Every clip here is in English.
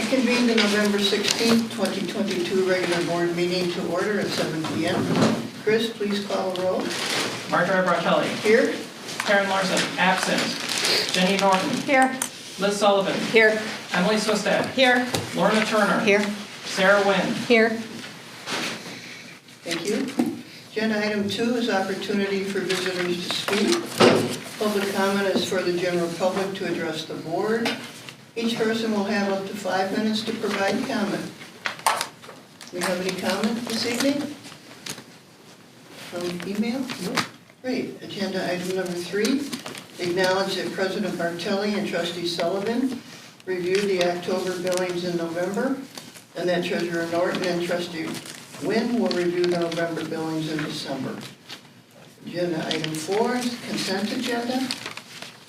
Reconvene the November 16th, 2022 regular board meeting to order at 7 p.m. Chris, please call the roll. Marjorie Bartelli. Here. Karen Larson, absent. Jenny Norton. Here. Liz Sullivan. Here. Emily Swistad. Here. Lorna Turner. Here. Sarah Wynn. Here. Thank you. Agenda item 2 is opportunity for visitors to speak. Public comment is for the general public to address the board. Each person will have up to 5 minutes to provide comment. Do we have any comment this evening? From email? No. Great. Agenda item number 3. Acknowledge that President Bartelli and Trustee Sullivan reviewed the October billings in November, and that Treasurer Norton and Trustee Wynn will review the November billings in December. Agenda item 4 is consent agenda.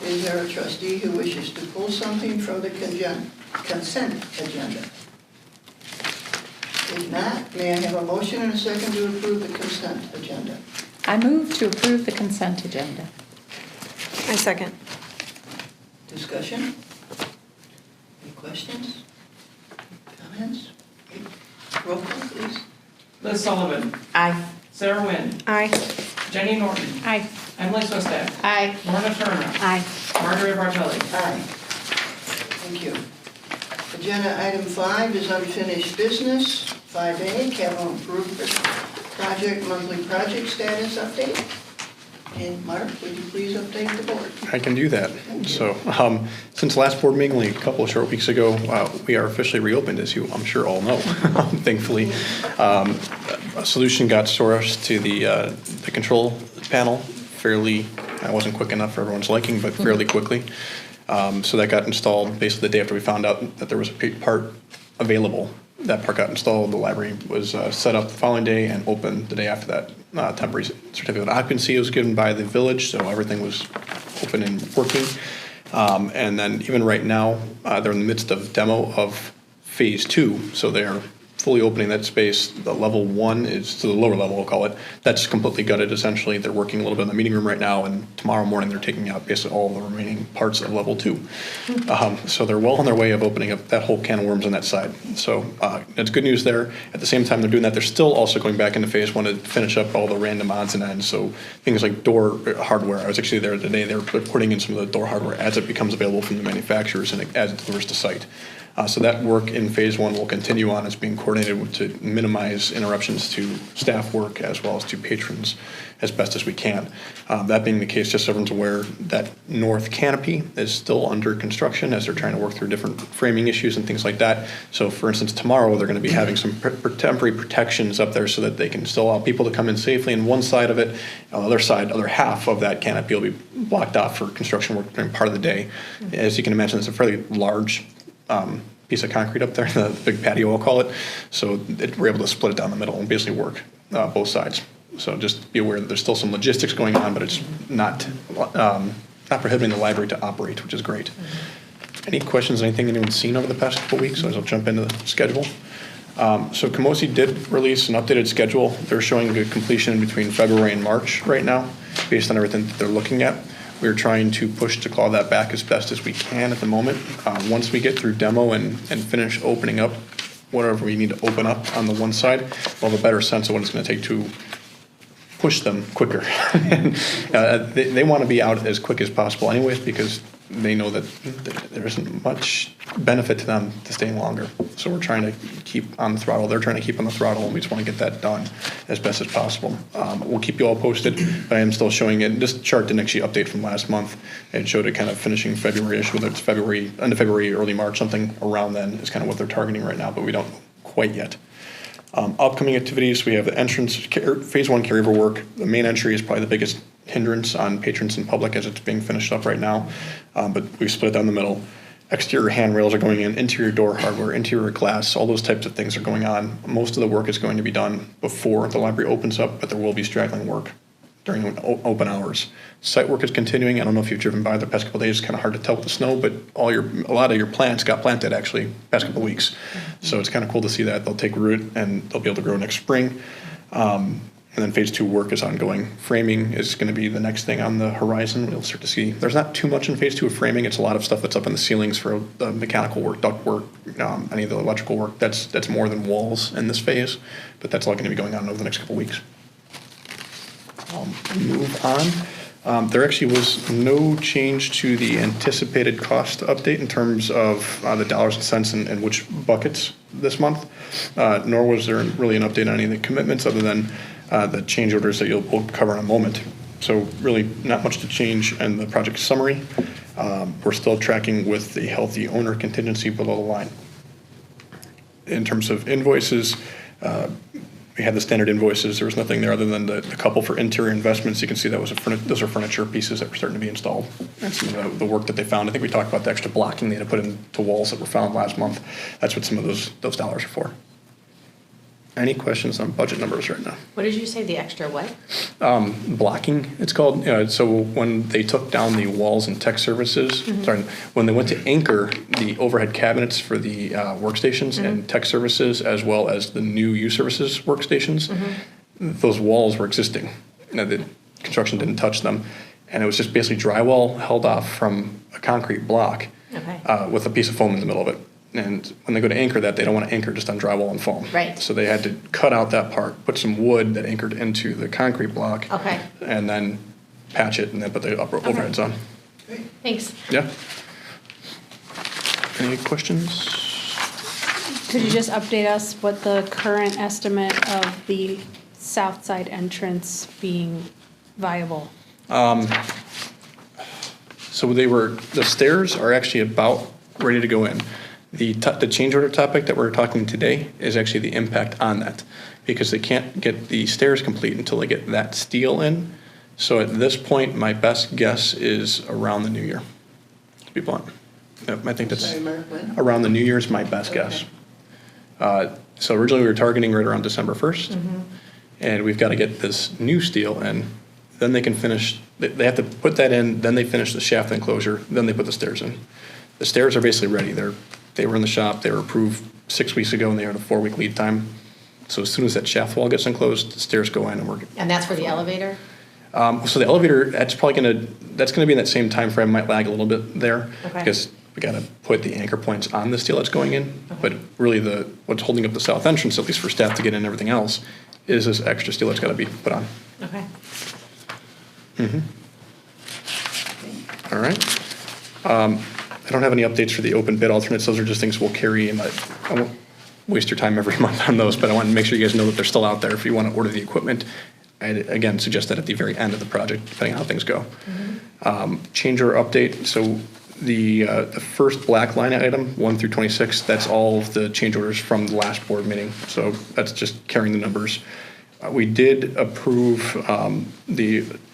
Is there a trustee who wishes to pull something from the consent agenda? If not, may I have a motion and a second to approve the consent agenda? I move to approve the consent agenda. I second. Discussion? Any questions? Comments? Roll call, please. Liz Sullivan. Aye. Sarah Wynn. Aye. Jenny Norton. Aye. Emily Swistad. Aye. Lorna Turner. Aye. Marjorie Bartelli. Aye. Thank you. Agenda item 5 is unfinished business. 5A, capital improvement project monthly project status update. And Mark, would you please update the board? I can do that. So since last board meeting, only a couple of short weeks ago, we are officially reopened, as you I'm sure all know. Thankfully, a solution got sourced to the control panel fairly, I wasn't quick enough for everyone's liking, but fairly quickly. So that got installed basically the day after we found out that there was a part available. That part got installed. The library was set up the following day and opened the day after that. Temporary certificate of occupancy was given by the village, so everything was open and working. And then even right now, they're in the midst of demo of phase 2, so they're fully opening that space. The level 1 is to the lower level, we'll call it. That's completely gutted, essentially. They're working a little bit in the meeting room right now, and tomorrow morning they're taking out basically all the remaining parts of level 2. So they're well on their way of opening up that whole can of worms on that side. So it's good news there. At the same time they're doing that, they're still also going back into phase 1 to finish up all the random odds and ends. So things like door hardware. I was actually there today. They're putting in some of the door hardware as it becomes available from the manufacturers and as it delivers to site. So that work in phase 1 will continue on as being coordinated to minimize interruptions to staff work as well as to patrons as best as we can. That being the case, just so everyone's aware, that north canopy is still under construction as they're trying to work through different framing issues and things like that. So for instance, tomorrow they're going to be having some temporary protections up there so that they can still allow people to come in safely on one side of it. On the other side, other half of that canopy will be blocked off for construction work during part of the day. As you can imagine, it's a fairly large piece of concrete up there, the big patio, I'll call it. So we're able to split it down the middle and basically work both sides. So just be aware that there's still some logistics going on, but it's not prohibiting the library to operate, which is great. Any questions, anything anyone's seen over the past couple weeks? So I'll jump into the schedule. So Camosi did release an updated schedule. They're showing good completion between February and March right now, based on everything that they're looking at. We're trying to push to claw that back as best as we can at the moment. Once we get through demo and finish opening up whatever we need to open up on the one side, we'll have a better sense of what it's going to take to push them quicker. They want to be out as quick as possible anyways because they know that there isn't much benefit to them to staying longer. So we're trying to keep on the throttle. They're trying to keep on the throttle, and we just want to get that done as best as possible. We'll keep you all posted, but I am still showing it. This chart didn't actually update from last month. It showed it kind of finishing February-ish, whether it's February, end of February, early March, something around then is kind of what they're targeting right now, but we don't know quite yet. Upcoming activities, we have the entrance, phase 1 carryover work. The main entry is probably the biggest hindrance on patrons and public as it's being finished up right now, but we split it down the middle. Exterior handrails are going in, interior door hardware, interior glass, all those types of things are going on. Most of the work is going to be done before the library opens up, but there will be straggling work during open hours. Site work is continuing. I don't know if you've driven by the past couple of days. It's kind of hard to tell with the snow, but a lot of your plants got planted actually past couple of weeks. So it's kind of cool to see that. They'll take root and they'll be able to grow next spring. And then phase 2 work is ongoing. Framing is going to be the next thing on the horizon. We'll start to see, there's not too much in phase 2 of framing. It's a lot of stuff that's up in the ceilings for the mechanical work, duct work, any of the electrical work. That's more than walls in this phase, but that's all going to be going on over the next couple of weeks. Move on. There actually was no change to the anticipated cost update in terms of the dollars and cents and which buckets this month, nor was there really an update on any of the commitments other than the change orders that we'll cover in a moment. So really not much to change in the project summary. We're still tracking with the healthy owner contingency below the line. In terms of invoices, we had the standard invoices. There was nothing there other than the couple for interior investments. You can see that was those are furniture pieces that were starting to be installed. And some of the work that they found. I think we talked about the extra blocking they had to put into walls that were found last month. That's what some of those dollars are for. Any questions on budget numbers right now? What did you say, the extra what? Blocking, it's called. So when they took down the walls and tech services, when they went to anchor the overhead cabinets for the workstations and tech services, as well as the new U services workstations, those walls were existing. The construction didn't touch them. And it was just basically drywall held off from a concrete block with a piece of foam in the middle of it. And when they go to anchor that, they don't want to anchor just on drywall and foam. Right. So they had to cut out that part, put some wood that anchored into the concrete block. Okay. And then patch it and then put the overheads on. Thanks. Yeah. Any questions? Could you just update us what the current estimate of the south side entrance being viable? So the stairs are actually about ready to go in. The change order topic that we're talking today is actually the impact on that, because they can't get the stairs complete until they get that steel in. So at this point, my best guess is around the new year, to be blunt. I think that's Sorry, Mark, when? around the new year is my best guess. So originally we were targeting right around December 1st, and we've got to get this new steel in. Then they can finish, they have to put that in, then they finish the shaft enclosure, then they put the stairs in. The stairs are basically ready. They were in the shop, they were approved 6 weeks ago, and they had a 4-week lead time. So as soon as that shaft wall gets enclosed, the stairs go in and we're. And that's for the elevator? So the elevator, that's gonna be in that same time frame. Might lag a little bit there. Okay. Because we gotta put the anchor points on the steel that's going in. Okay. But really what's holding up the south entrance, at least for staff to get in and everything else, is this extra steel that's gotta be put on. Okay. All right. I don't have any updates for the open bid alternates. Those are just things we'll carry, and I won't waste your time every month on those, but I want to make sure you guys know that they're still out there if you want to order the equipment. I, again, suggest that at the very end of the project, depending on how things go. Change order update. So the first black line item, 1 through 26, that's all of the change orders from the last board meeting. So that's just carrying the numbers. We did approve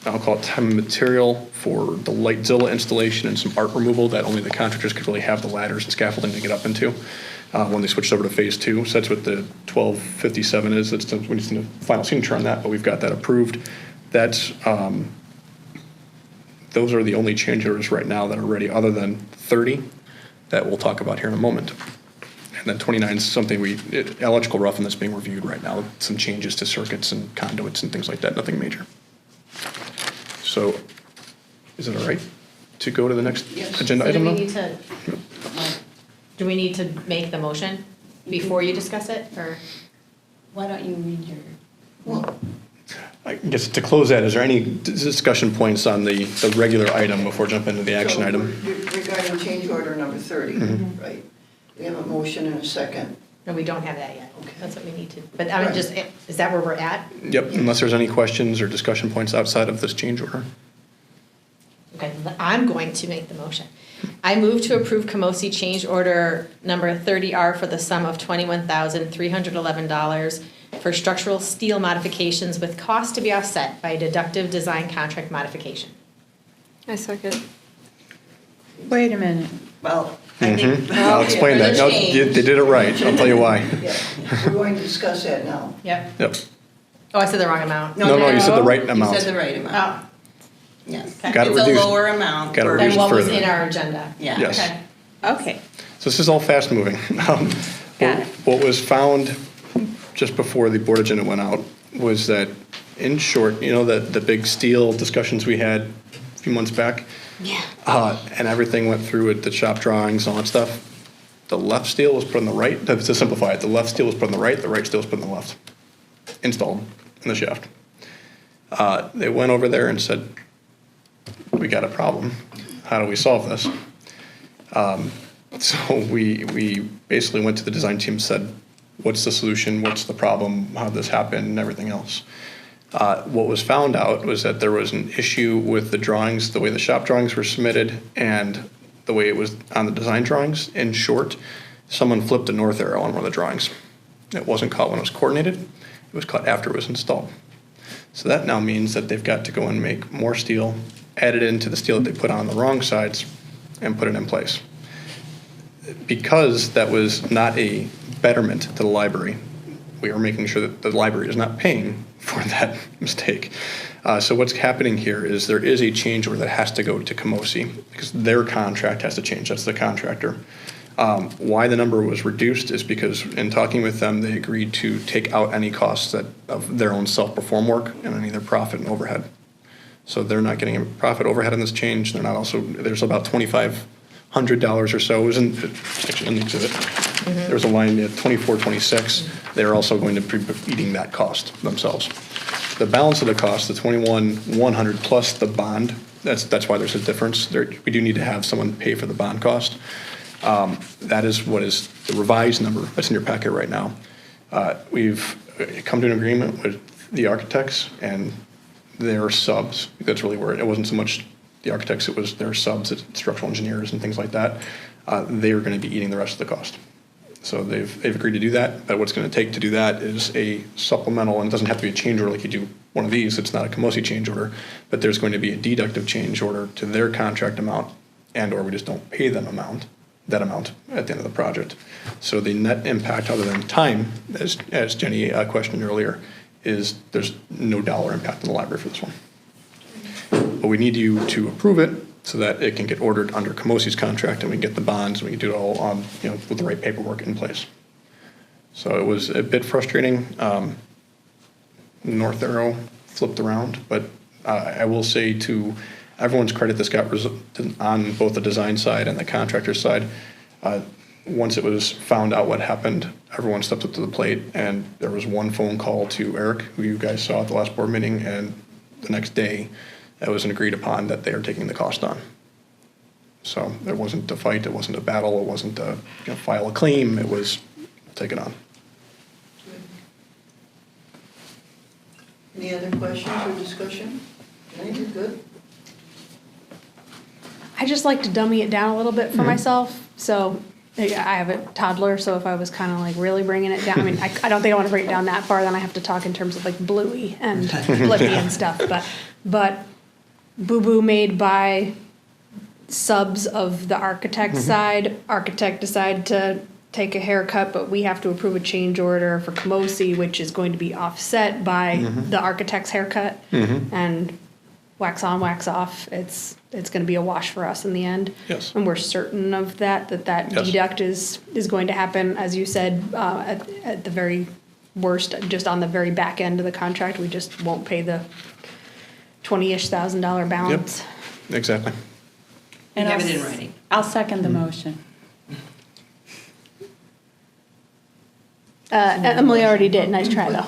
I'll call it time and material for the Lightzilla installation and some art removal that only the contractors could really have the ladders and scaffolding to get up into when they switched over to phase 2. So that's what the 1257 is. We need a final signature on that, but we've got that approved. Those are the only change orders right now that are ready, other than 30 that we'll talk about here in a moment. And then 29 is something electrical rough, that's being reviewed right now. Some changes to circuits and conduits and things like that, nothing major. So is it all right to go to the next agenda So item now? Do we need to make the motion before you discuss it, or? Why don't you read your? Well, I guess to close that, is there any discussion points on the regular item before jumping into the action so item? regarding change order number 30, right? We have a motion and a second. No, we don't have that yet. Okay. That's what we need to, but I mean, is that where we're at? Yep, unless there's any questions or discussion points outside of this change order. Okay, I'm going to make the motion. I move to approve Camosi change order number 30R for the sum of $21,311 for structural steel modifications with cost to be offset by a deductive design contract modification. I second. Wait a minute. Well, I think. I'll explain that. No, they did it right. I'll tell you why. Yeah, we're going to discuss that now. Yep. Yep. Oh, I said the wrong amount. No, you said the right amount. You said the right amount. Oh, Yes. Okay. Got it It's a reduced. lower amount. Got it for- than reduced what was further. in our agenda. Yeah. Yes. Okay. Okay. So this is all fast moving. Got it. What was found just before the board agenda went out was that In short, you know, the big steel discussions we had a few months back? Yeah. And everything went through with the shop drawings and all that stuff. The left steel was put on the right, to simplify it, the left steel was put on the right steel was put on the left. Installed in the shaft. They went over there and said, we got a problem. How do we solve this? So we basically went to the design team and said, what's the solution? What's the problem? How did this happen? And everything else. What was found out was that there was an issue with the drawings, the way the shop drawings were submitted, and the way it was on the design drawings. In short, someone flipped a north arrow on one of the drawings. It wasn't caught when it was coordinated. It was caught after it was installed. So that now means that they've got to go and make more steel, add it into the steel that they put on the wrong sides, and put it in place. Because that was not a betterment to the library, we are making sure that the library is not paying for that mistake. So what's happening here is there is a change order that has to go to Camosi because their contract has to change. That's the contractor. Why the number was reduced is because in talking with them, they agreed to take out any costs of their own self-perform work and any of their profit and overhead. So they're not getting a profit overhead on this change. They're not also, there's about $2,500 or so. It was actually in the exhibit. Mm-hmm. There was a line at 2426. They're also going to be eating that cost themselves. The balance of the cost, the 21,100 plus the bond, that's why there's a difference. We do need to have someone pay for the bond cost. That is what is the revised number that's in your packet right now. We've come to an agreement with the architects and their subs. That's really where it wasn't so much the architects, it was their subs, structural engineers and things like that. They are going to be eating the rest of the cost. So they've agreed to do that, but what's going to take to do that is a supplemental, and it doesn't have to be a change order like you do one of these, it's not a Camosi change order, but there's going to be a deductive change order to their contract amount, and or we just don't pay them that amount at the end of the project. So the net impact other than time, as Jenny questioned earlier, is there's no dollar impact on the library for this one. But we need you to approve it so that it can get ordered under Camosi's contract and we can get the bonds and we can do it all on, with the right paperwork in place. So it was a bit frustrating. North arrow flipped around, but I will say to everyone's credit, this got on both the design side and the contractor side. Once it was found out what happened, everyone stepped up to the plate, and there was one phone call to Eric, who you guys saw at the last board meeting, and the next day, it was agreed upon that they are taking the cost on. So there wasn't a fight, it wasn't a battle, it wasn't a file a claim, it was take it on. Any other questions or discussion? No, you're good. I just like to dummy it down a little bit for myself. So I have a toddler, so if I was kind of like really bringing it down, I mean, I don't think I want to bring it down that far. Then I have to talk in terms of like Bluey and Flippy and stuff. But boo-boo made by subs of the architect side. Architect decide to take a haircut, but we have to approve a change order for Camosi, which is going to be offset by the architect's haircut. And wax on, wax off. It's going to be a wash for us in the end. Yes. And we're certain of that Yes. deduct is going to happen, as you said, at the very worst, just on the very back end of the contract. We just won't pay the $20,000-ish balance. Yep, exactly. And have it in writing. I'll second the motion. Emily already did. Nice try, though.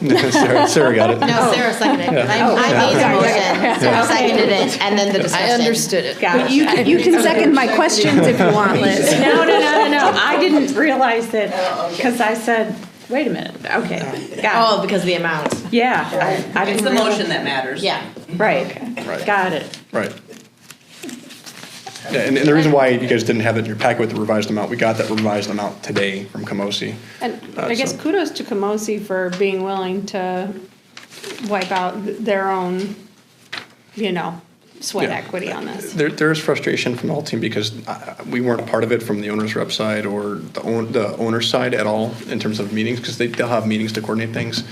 Sarah got it. No, Sarah seconded it. I made the motion, Sarah seconded it, and then the discussion. I understood it. Got You can second my questions if you want, Liz. No. I didn't realize that, because I said, wait a minute, okay. Got Oh, because of the amount. it. Yeah. I It's didn't the realize- motion that matters. Yeah. Right. Right. Got it. Right. Yeah, and the reason why you guys didn't have it in your packet with the revised amount, we got that revised amount today from Camosi. And I guess So- kudos to Camosi for being willing to wipe out their own, sweat Yeah. equity on this. There is frustration from the whole team because we weren't part of it from the owner's rep side or the owner's side at all in terms of meetings, because they'll have meetings to coordinate things,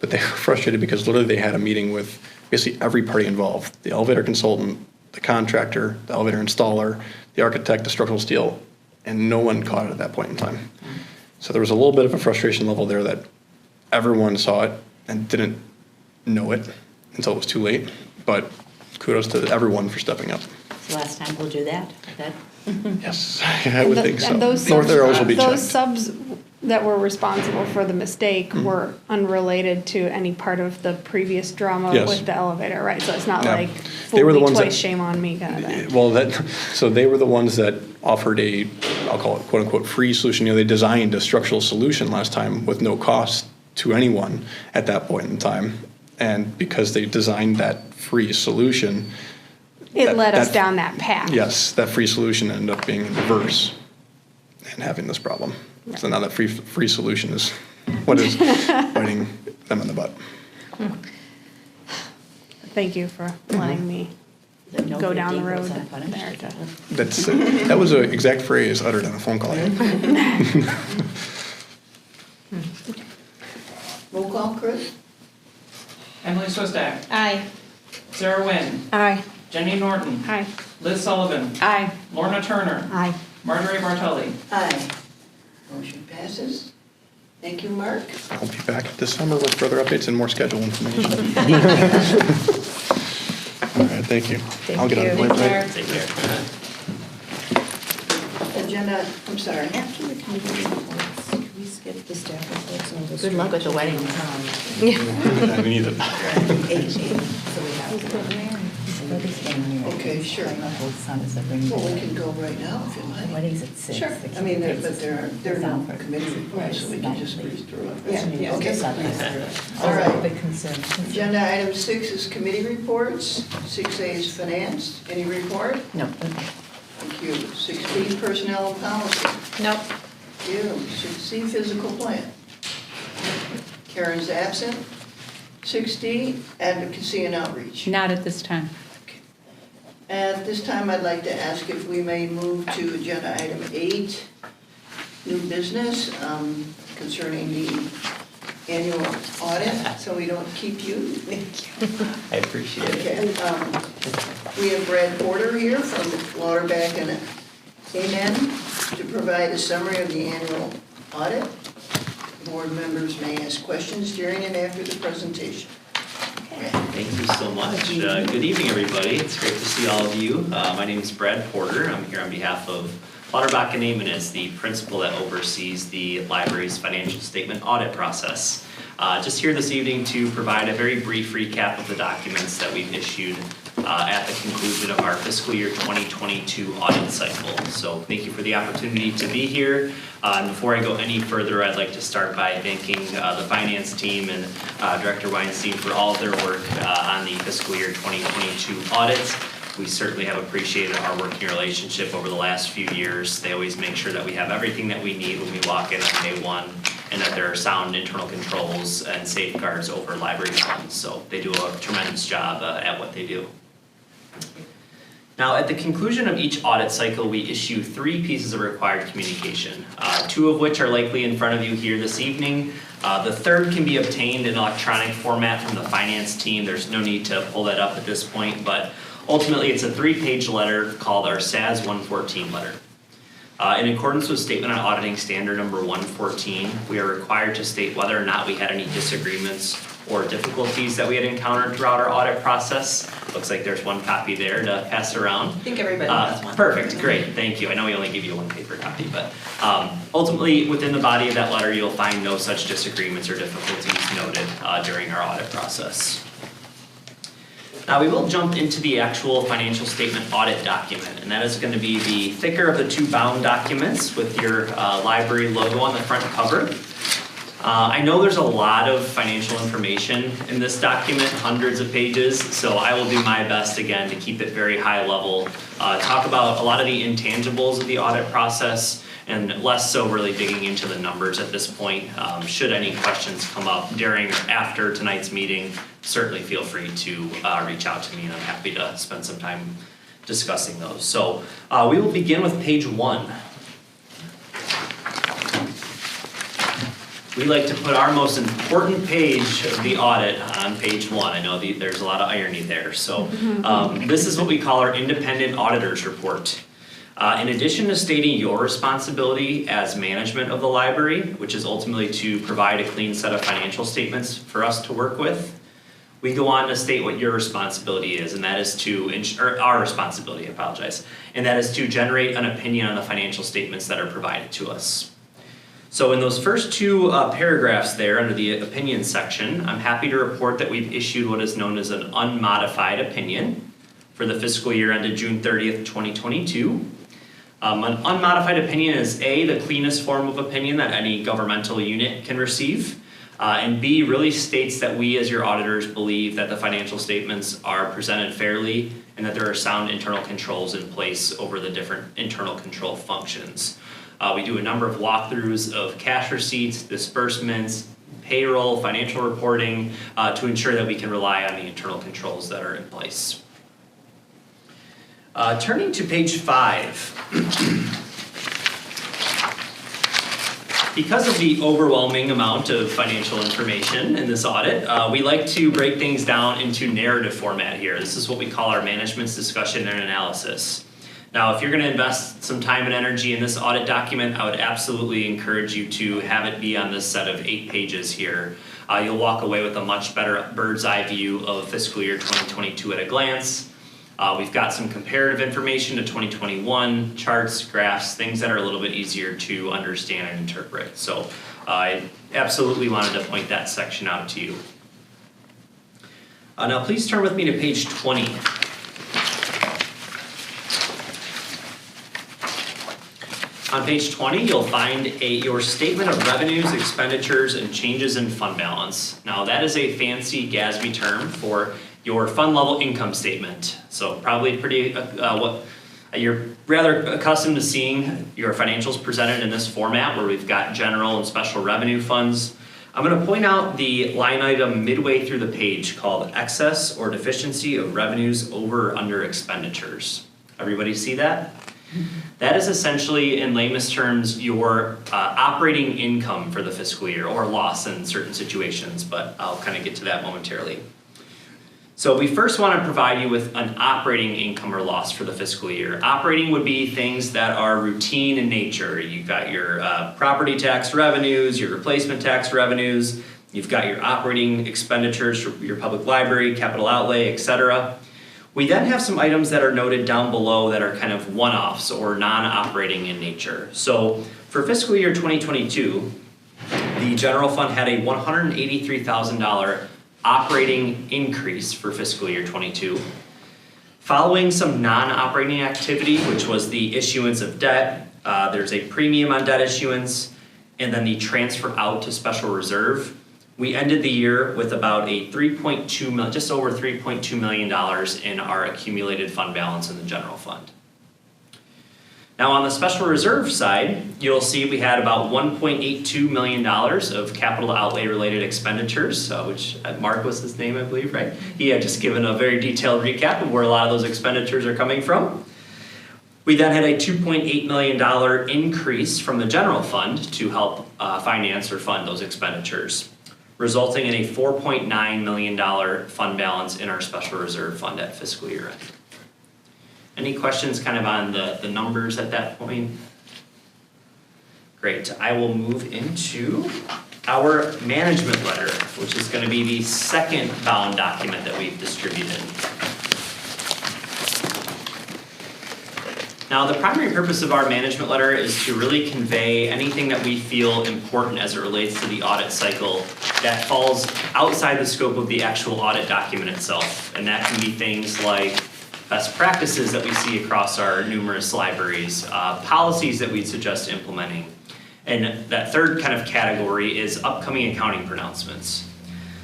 but they were frustrated because literally they had a meeting with basically every party involved, the elevator consultant, the contractor, the elevator installer, the architect, the structural steel, and no one caught it at that point in time. So there was a little bit of a frustration level there that everyone saw it and didn't know it. until it was too late. But kudos to everyone for stepping up. So last time we'll do that? Yes, I would think so. And those North arrows will be those checked. subs that were responsible for the mistake were unrelated to any part of the previous drama Yes. with the elevator, right? So it's not Yeah. like, They were fool the me ones that- twice, shame on me kind of thing. Well, so they were the ones that offered I'll call it quote unquote free solution. They designed a structural solution last time with no cost to anyone at that point in time. And because they designed that free solution. It led us that- down that path. Yes, that free solution ended up being in reverse and having this problem. So now that free solution is what is biting them in the butt. Thank you for letting me go down the road there. That was an exact phrase uttered on a phone call. Roll call, Chris? Emily Swistak, Aye. Sarah Wynn, Aye. Jenny Norton, Hi. Liz Sullivan, Aye. Lorna Turner, Aye. Marjorie Bartelli. Aye. Motion passes. Thank you, Mark. I'll be back this summer with further updates and more schedule information. All right, thank you. I'll get on the Thank website. you. Take care. Agenda, I'm sorry. After the committee reports, can we skip the staff reports and go Good luck with the wedding. We need it. 8, so we have. Okay, sure. Both sons that bring. Well, we can go right now if you like. Weddings at 6. Sure. I mean, they're no committee reports, so we can just breeze through it. Yeah, Okay. All All right. Big concern. Agenda item 6 is committee reports. 6A is finance. Any report? No. Thank you. 6B, personnel and policy. Nope. Thank you. 6C, physical plan. Karen's absent. 6D, advocacy and outreach. Not at this time. At this time, I'd like to ask if we may move to agenda item 8, new business concerning the annual audit, so we don't keep you. I appreciate it. Okay, we have Brad Porter here from Lauterbach and Amen to provide a summary of the annual audit. Board members may ask questions during and after the presentation. Thank you so much. Good evening, everybody. It's great to see all of you. My name is Brad Porter. I'm here on behalf of Lauterbach and Amen as the principal that oversees the library's financial statement audit process. Just here this evening to provide a very brief recap of the documents that we've issued at the conclusion of our fiscal year 2022 audit cycle. So thank you for the opportunity to be here. And before I go any further, I'd like to start by thanking the finance team and Director Weinstein for all of their work on the fiscal year 2022 audit. We certainly have appreciated our working relationship over the last few years. They always make sure that we have everything that we need when we walk in on day one, and that there are sound internal controls and safeguards over library funds. So they do a tremendous job at what they do. Now, at the conclusion of each audit cycle, we issue 3 pieces of required communication, 2 of which are likely in front of you here this evening. The third can be obtained in electronic format from the finance team. There's no need to pull that up at this point, but ultimately it's a 3-page letter called our SAS 114 letter. In accordance with Statement on Auditing Standard number 114, we are required to state whether or not we had any disagreements or difficulties that we had encountered throughout our audit process. Looks like there's one copy there to pass around. I think everybody has one. Perfect, great, thank you. I know we only give you 1 paper copy, but ultimately, within the body of that letter, you'll find no such disagreements or difficulties noted during our audit process. Now, we will jump into the actual financial statement audit document, and that is going to be the thicker of the 2 bound documents with your library logo on the front cover. I know there's a lot of financial information in this document, hundreds of pages, so I will do my best again to keep it very high level, talk about a lot of the intangibles of the audit process, and less so really digging into the numbers at this point. Should any questions come up during or after tonight's meeting, certainly feel free to reach out to me, and I'm happy to spend some time discussing those. So we will begin with page 1. We like to put our most important page of the audit on page 1. I know there's a lot of irony there. So this is what we call our independent auditor's report. In addition to stating your responsibility as management of the library, which is ultimately to provide a clean set of financial statements for us to work with, we go on to state what your responsibility is, and that is to, or our responsibility, I apologize, and that is to generate an opinion on the financial statements that are provided to us. So in those first two paragraphs there under the opinion section, I'm happy to report that we've issued what is known as an unmodified opinion for the fiscal year ended June 30th, 2022. An unmodified opinion is A, the cleanest form of opinion that any governmental unit can receive, and B, really states that we as your auditors believe that the financial statements are presented fairly and that there are sound internal controls in place over the different internal control functions. We do a number of walkthroughs of cash receipts, disbursements, payroll, financial reporting to ensure that we can rely on the internal controls that are in place. Turning to page 5. Because of the overwhelming amount of financial information in this audit, we like to break things down into narrative format here. This is what we call our management's discussion and analysis. Now, if you're going to invest some time and energy in this audit document, I would absolutely encourage you to have it be on this set of 8 pages here. You'll walk away with a much better bird's eye view of fiscal year 2022 at a glance. We've got some comparative information to 2021, charts, graphs, things that are a little bit easier to understand and interpret. So I absolutely wanted to point that section out to you. Now please turn with me to page 20. On page 20, you'll find your statement of revenues, expenditures, and changes in fund balance. Now that is a fancy GASB term for your fund level income statement. So probably pretty, what you're rather accustomed to seeing your financials presented in this format where we've got general and special revenue funds. I'm going to point out the line item midway through the page called excess or deficiency of revenues over or under expenditures. Everybody see that? That is essentially, in layman's terms, your operating income for the fiscal year, or loss in certain situations, but I'll kind of get to that momentarily. So we first want to provide you with an operating income or loss for the fiscal year. Operating would be things that are routine in nature. You've got your property tax revenues, your replacement tax revenues, you've got your operating expenditures for your public library, capital outlay, etc. We then have some items that are noted down below that are kind of one-offs or non-operating in nature. So for fiscal year 2022, the general fund had a $183,000 operating increase for fiscal year 22. Following some non-operating activity, which was the issuance of debt, there's a premium on debt issuance, and then the transfer out to special reserve, we ended the year with about a just over $3.2 million in our accumulated fund balance in the general fund. Now on the special reserve side, you'll see we had about $1.82 million of capital outlay related expenditures, which Mark was his name, I believe, right? He had just given a very detailed recap of where a lot of those expenditures are coming from. We then had a $2.8 million increase from the general fund to help finance or fund those expenditures, resulting in a $4.9 million fund balance in our special reserve fund at fiscal year end. Any questions kind of on the numbers at that point? Great, I will move into our management letter, which is going to be the second bound document that we've distributed. Now, the primary purpose of our management letter is to really convey anything that we feel important as it relates to the audit cycle that falls outside the scope of the actual audit document itself. And that can be things like best practices that we see across our numerous libraries, policies that we'd suggest implementing. And that third kind of category is upcoming accounting pronouncements.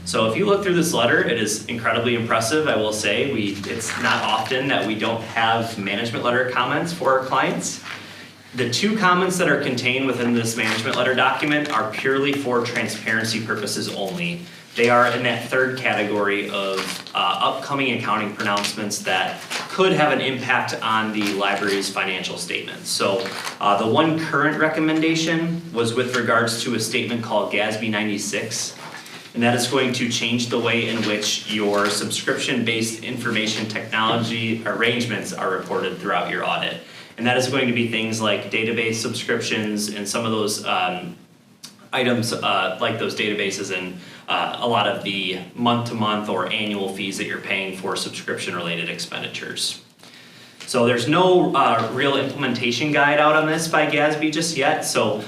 So if you look through this letter, it is incredibly impressive, I will say. It's not often that we don't have management letter comments for our clients. The 2 comments that are contained within this management letter document are purely for transparency purposes only. They are in that third category of upcoming accounting pronouncements that could have an impact on the library's financial statements. So the one current recommendation was with regards to a statement called GASB 96. And that is going to change the way in which your subscription-based information technology arrangements are reported throughout your audit. And that is going to be things like database subscriptions and some of those items like those databases and a lot of the month-to-month or annual fees that you're paying for subscription-related expenditures. So there's no real implementation guide out on this by GASB just yet, so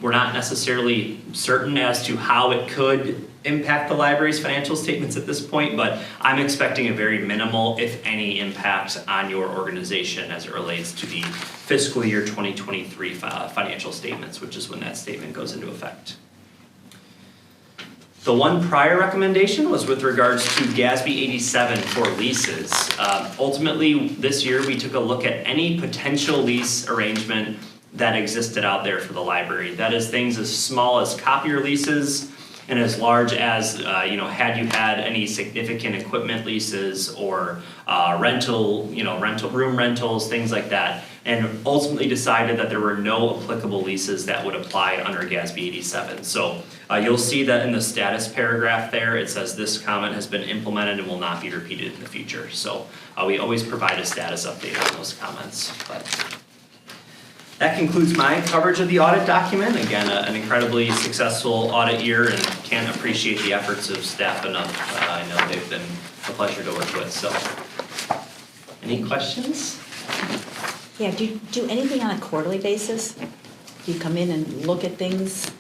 we're not necessarily certain as to how it could impact the library's financial statements at this point, but I'm expecting a very minimal, if any, impact on your organization as it relates to the fiscal year 2023 financial statements, which is when that statement goes into effect. The one prior recommendation was with regards to GASB 87 for leases. Ultimately, this year we took a look at any potential lease arrangement that existed out there for the library. That is things as small as copier leases and as large as, had you had any significant equipment leases or rental room rentals, things like that. And ultimately decided that there were no applicable leases that would apply under GASB 87. So you'll see that in the status paragraph there, it says this comment has been implemented and will not be repeated in the future. So we always provide a status update on those comments. But that concludes my coverage of the audit document. Again, an incredibly successful audit year, and can't appreciate the efforts of staff enough. I know they've been a pleasure to work with. So any questions? Yeah, do you do anything on a quarterly basis? Do you come in and look at things?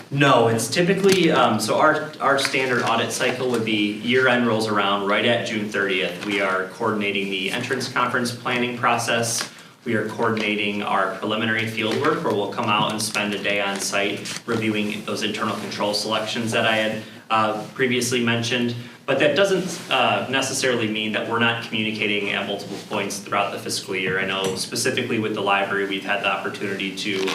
No, it's typically, so our standard audit cycle would be year-end rolls around right at June 30th. We are coordinating the entrance conference planning process. We are coordinating our preliminary field work, where we'll come out and spend a day on site reviewing those internal control selections that I had previously mentioned. But that doesn't necessarily mean that we're not communicating at multiple points throughout the fiscal year. I know specifically with the library, we've had the opportunity to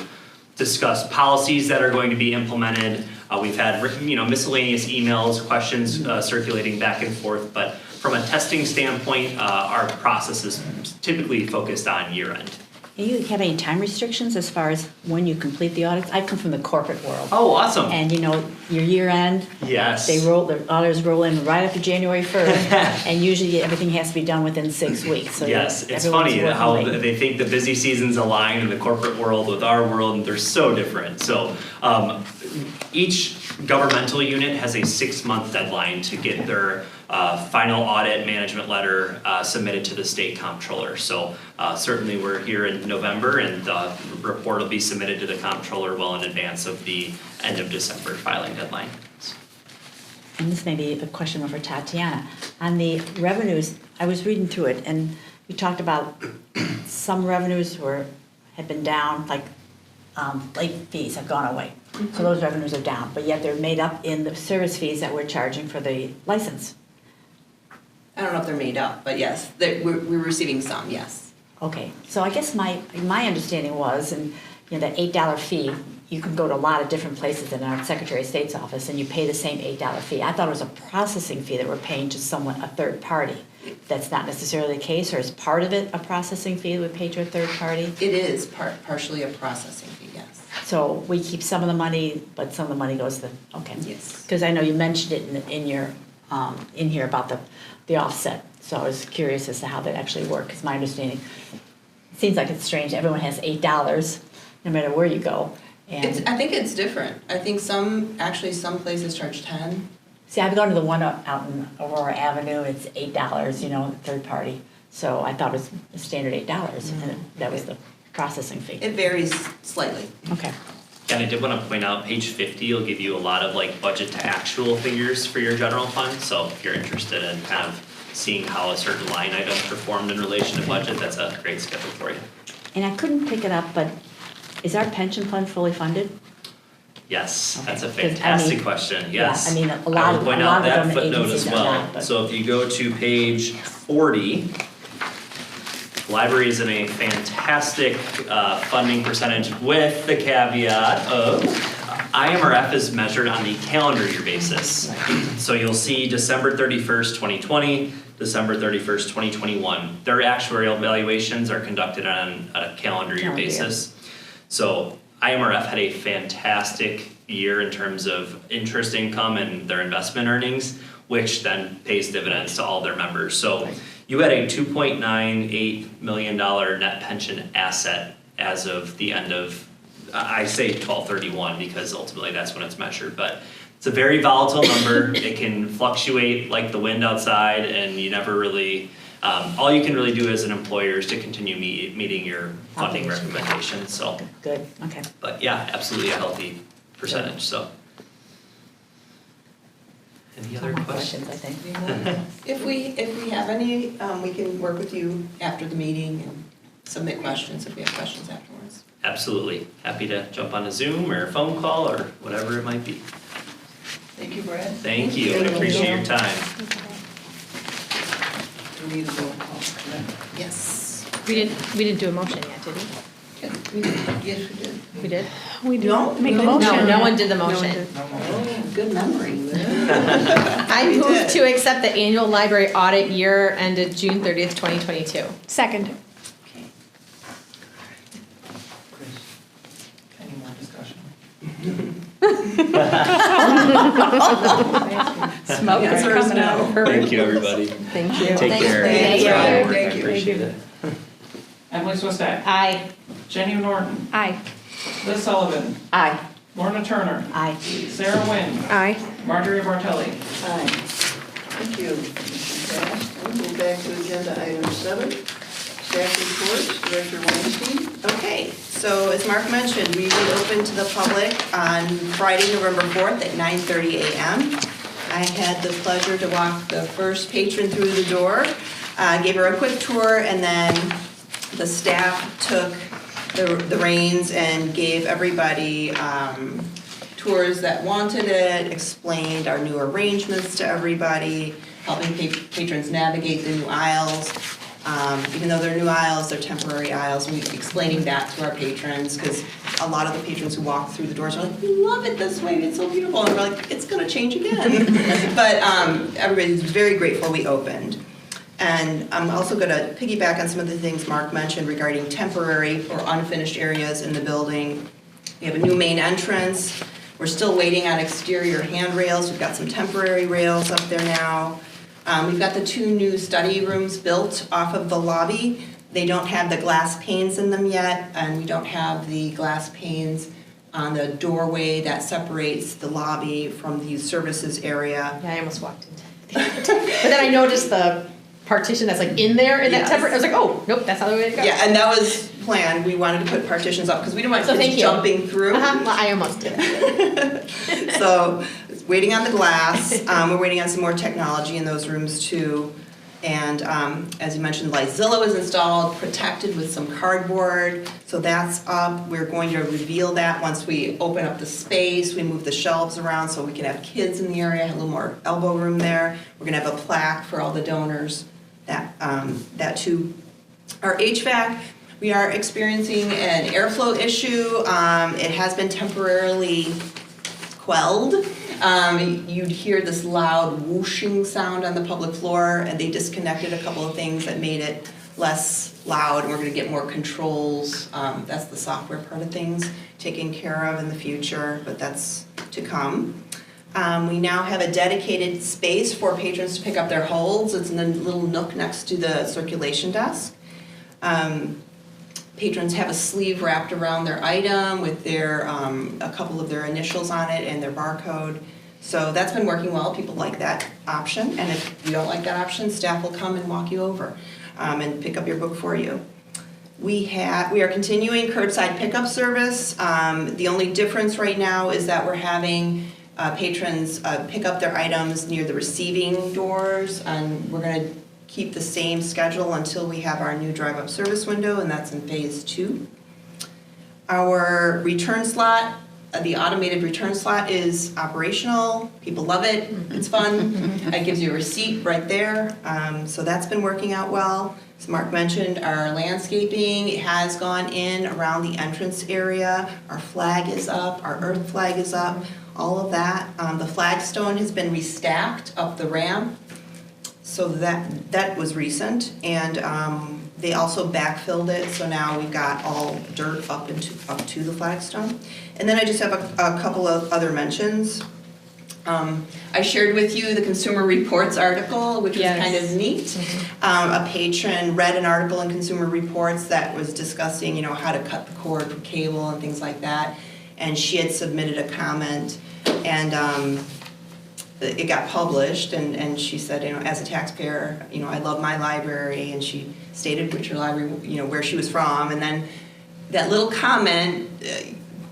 discuss policies that are going to be implemented. We've had miscellaneous emails, questions circulating back and forth. But from a testing standpoint, our process is typically focused on year end. Do you have any time restrictions as far as when you complete the audits? I come from the corporate world. Oh, awesome. And your year end, Yes. the auditors roll in right after January 1st, and usually everything has to be done within 6 weeks. So yes, it's everyone's funny working how late. they think the busy seasons align in the corporate world with our world, and they're so different. So each governmental unit has a 6-month deadline to get their final audit management letter submitted to the state comptroller. So certainly we're here in November, and the report will be submitted to the comptroller well in advance of the end of December filing deadline. And this may be a question for Tatiana. On the revenues, I was reading through it, and you talked about some revenues have been down, like late fees have gone away. Mm-hmm. So those revenues are down, but yet they're made up in the service fees that we're charging for the license. I don't know if they're made up, but yes, we're receiving some, yes. Okay, so I guess my understanding was, and that $8 fee, you can go to a lot of different places in our Secretary of State's office and you pay the same $8 fee. I thought it was a processing fee that we're paying to someone, a third party. That's not necessarily the case, or is part of it a processing fee that we pay to a third party? It is partially a processing fee, yes. So we keep some of the money, but some of the money goes to okay. Yes. Because I know you mentioned it in your in here about the offset. So I was curious as to how that actually works. Because my understanding, it seems like it's strange. Everyone has $8 no matter where you go. And I think it's different. I think some places charge 10. See, I've gone to the one out in Aurora Avenue. It's $8, third party. So I thought it was a standard $8, and that was the processing fee. It varies slightly. Okay. And I did want to point out, page 50 will give you a lot of budget to actual figures for your general fund. So if you're interested in kind of seeing how a certain line item performed in relation to budget, that's a great schedule for you. And I couldn't pick it up, but is our pension fund fully funded? Yes, Okay. that's a fantastic question. Yes. Yeah, a lot I of will point out that government footnote agencies as are well. not, but- So if you go to page 40, the library is in a fantastic funding percentage with the caveat of IMRF is measured on the calendar year basis. So you'll see December 31st, 2020, December 31st, 2021. Their actuarial evaluations are conducted on a calendar year basis. So IMRF had a fantastic year in terms of interest income and their investment earnings, which then pays dividends to all their members. So you had a $2.98 million net pension asset as of the end of, I say 12/31 because ultimately that's when it's measured, but it's a very volatile number. It can fluctuate like the wind outside, and you never really, all you can really do as an employer is to continue meeting your funding recommendations, so. Good, okay. But yeah, absolutely a healthy percentage, so. Any other More questions? I think. If we have any, we can work with you after the meeting and submit questions if we have questions afterwards. Absolutely. Happy to jump on a Zoom or a phone call or whatever it might be. Thank you, Brad. Thank you. I appreciate your time. Do we need a roll call for that? Yes. We didn't do a motion yet, did we? Yes, we did. We did? We did No? make a No, motion. No one did the No one motion. did. Oh, good memory. I We move did. to accept the annual library audit year ended June 30th, 2022. Second. Okay. Any more discussion? Smoke Yes or coming no? out of her. Thank you, everybody. Thank you. Take care. Thank you. I Thank you. appreciate it. Emily Swistak. Aye. Jenny Norton. Aye. Liz Sullivan. Aye. Lorna Turner. Aye. Sarah Wynn. Aye. Marjorie Bartelli. Aye. Thank you. Motion passed. We'll move back to agenda item 7. Staff reports, Director Weinstein. Okay, so as Mark mentioned, we reopened to the public on Friday, November 4th at 9:30 a.m. I had the pleasure to walk the first patron through the door, gave her a quick tour, and then the staff took the reins and gave everybody tours that wanted it, explained our new arrangements to everybody, helping patrons navigate the new aisles. Even though they're new aisles, they're temporary aisles, and we're explaining that to our patrons, because a lot of the patrons who walk through the doors are like, we love it this way, it's so beautiful, and we're like, it's gonna change again. But everybody's very grateful we opened. And I'm also gonna piggyback on some of the things Mark mentioned regarding temporary or unfinished areas in the building. We have a new main entrance. We're still waiting on exterior handrails. We've got some temporary rails up there now. We've got the 2 new study rooms built off of the lobby. They don't have the glass panes in them yet, and we don't have the glass panes on the doorway that separates the lobby from the services area. Yeah, I almost walked into it. But then I noticed the partition that's like in there in that Yes. temporary, I was like, oh, nope, that's not the way to go. Yeah, and that was planned. We wanted to put partitions up because we didn't want So thank kids you. jumping through. Well, I almost did it. So, waiting on the glass. We're waiting on some more technology in those rooms too. And as you mentioned, Lisle was installed, protected with some cardboard. So that's up. We're going to reveal that once we open up the space. We move the shelves around so we can have kids in the area, have a little more elbow room there. We're gonna have a plaque for all the donors. That too. Our HVAC, we are experiencing an airflow issue. It has been temporarily quelled. You'd hear this loud whooshing sound on the public floor, and they disconnected a couple of things that made it less loud, and we're gonna get more controls. That's the software part of things taken care of in the future, but that's to come. We now have a dedicated space for patrons to pick up their holds. It's in a little nook next to the circulation desk. Patrons have a sleeve wrapped around their item with their a couple of their initials on it and their barcode. So that's been working well. People like that option, and if you don't like that option, staff will come and walk you over and pick up your book for you. We are continuing curbside pickup service. The only difference right now is that we're having patrons pick up their items near the receiving doors, and we're going to keep the same schedule until we have our new drive-up service window, and that's in phase 2. Our return slot, the automated return slot is operational. People love it. It's fun. It gives you a receipt right there. So that's been working out well. As Mark mentioned, our landscaping has gone in around the entrance area. Our flag is up. Our earth flag is up. All of that. The flagstone has been restacked up the ramp. So that was recent, and they also backfilled it, so now we've got all dirt up to the flagstone. And then I just have a couple of other mentions. I shared with you the Consumer Reports article, which was kind of neat. A patron read an article in Consumer Reports that was discussing, how to cut the cord for cable and things like that, and she had submitted a comment And it got published, and she said, as a taxpayer, I love my library, and she stated which her library, where she was from, and then that little comment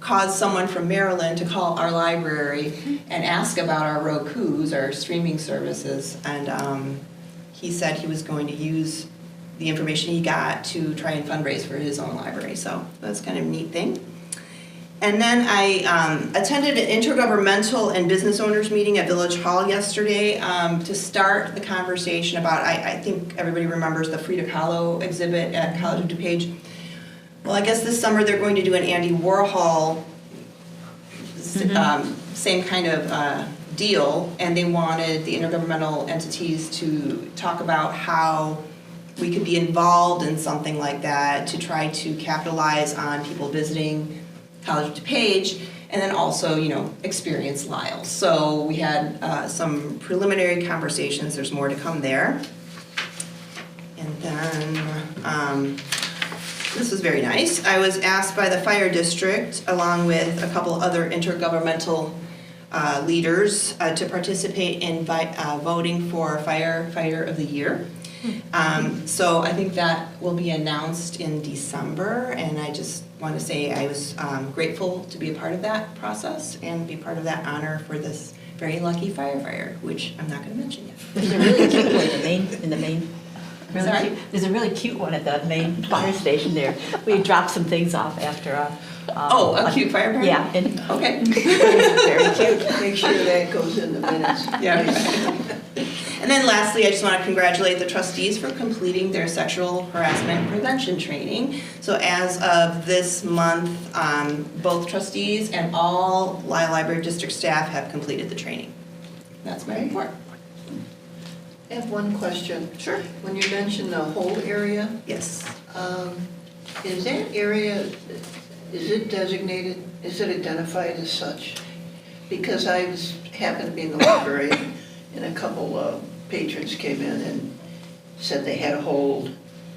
caused someone from Maryland to call our library and ask about our Rokus, our streaming services, and he said he was going to use the information he got to try and fundraise for his own library, so that's kind of a neat thing. And then I attended an intergovernmental and business owners meeting at Village Hall yesterday to start the conversation about, I think everybody remembers the Frida Kahlo exhibit at College of DuPage. Well, I guess this summer they're going to do an Andy Warhol, same kind of deal, and they wanted the intergovernmental entities to talk about how we could be involved in something like that to try to capitalize on people visiting College of DuPage, and then also, experience Lisle. So we had some preliminary conversations. There's more to come there. And then this was very nice. I was asked by the fire district, along with a couple other intergovernmental leaders, to participate in voting for Firefighter of the Year. So I think that will be announced in December, and I just want to say I was grateful to be a part of that process and be part of that honor for this very lucky firefighter, which I'm not going to mention yet. There's a really cute one in the main. Really Sorry? cute. There's a really cute one at the main fire station there. We dropped some things off after a. A cute firefighter? Yeah. And Okay. very cute. Make sure that goes in the minutes. Yeah. And then lastly, I just want to congratulate the trustees for completing their sexual harassment prevention training. So as of this month, both trustees and all Lisle Library District staff have completed the training. That's my report. I have one question. Sure. When you mentioned the whole area, Yes. is that area, is it designated, is it identified as such? Because happened to be in the library, and a couple of patrons came in and said they had a hold.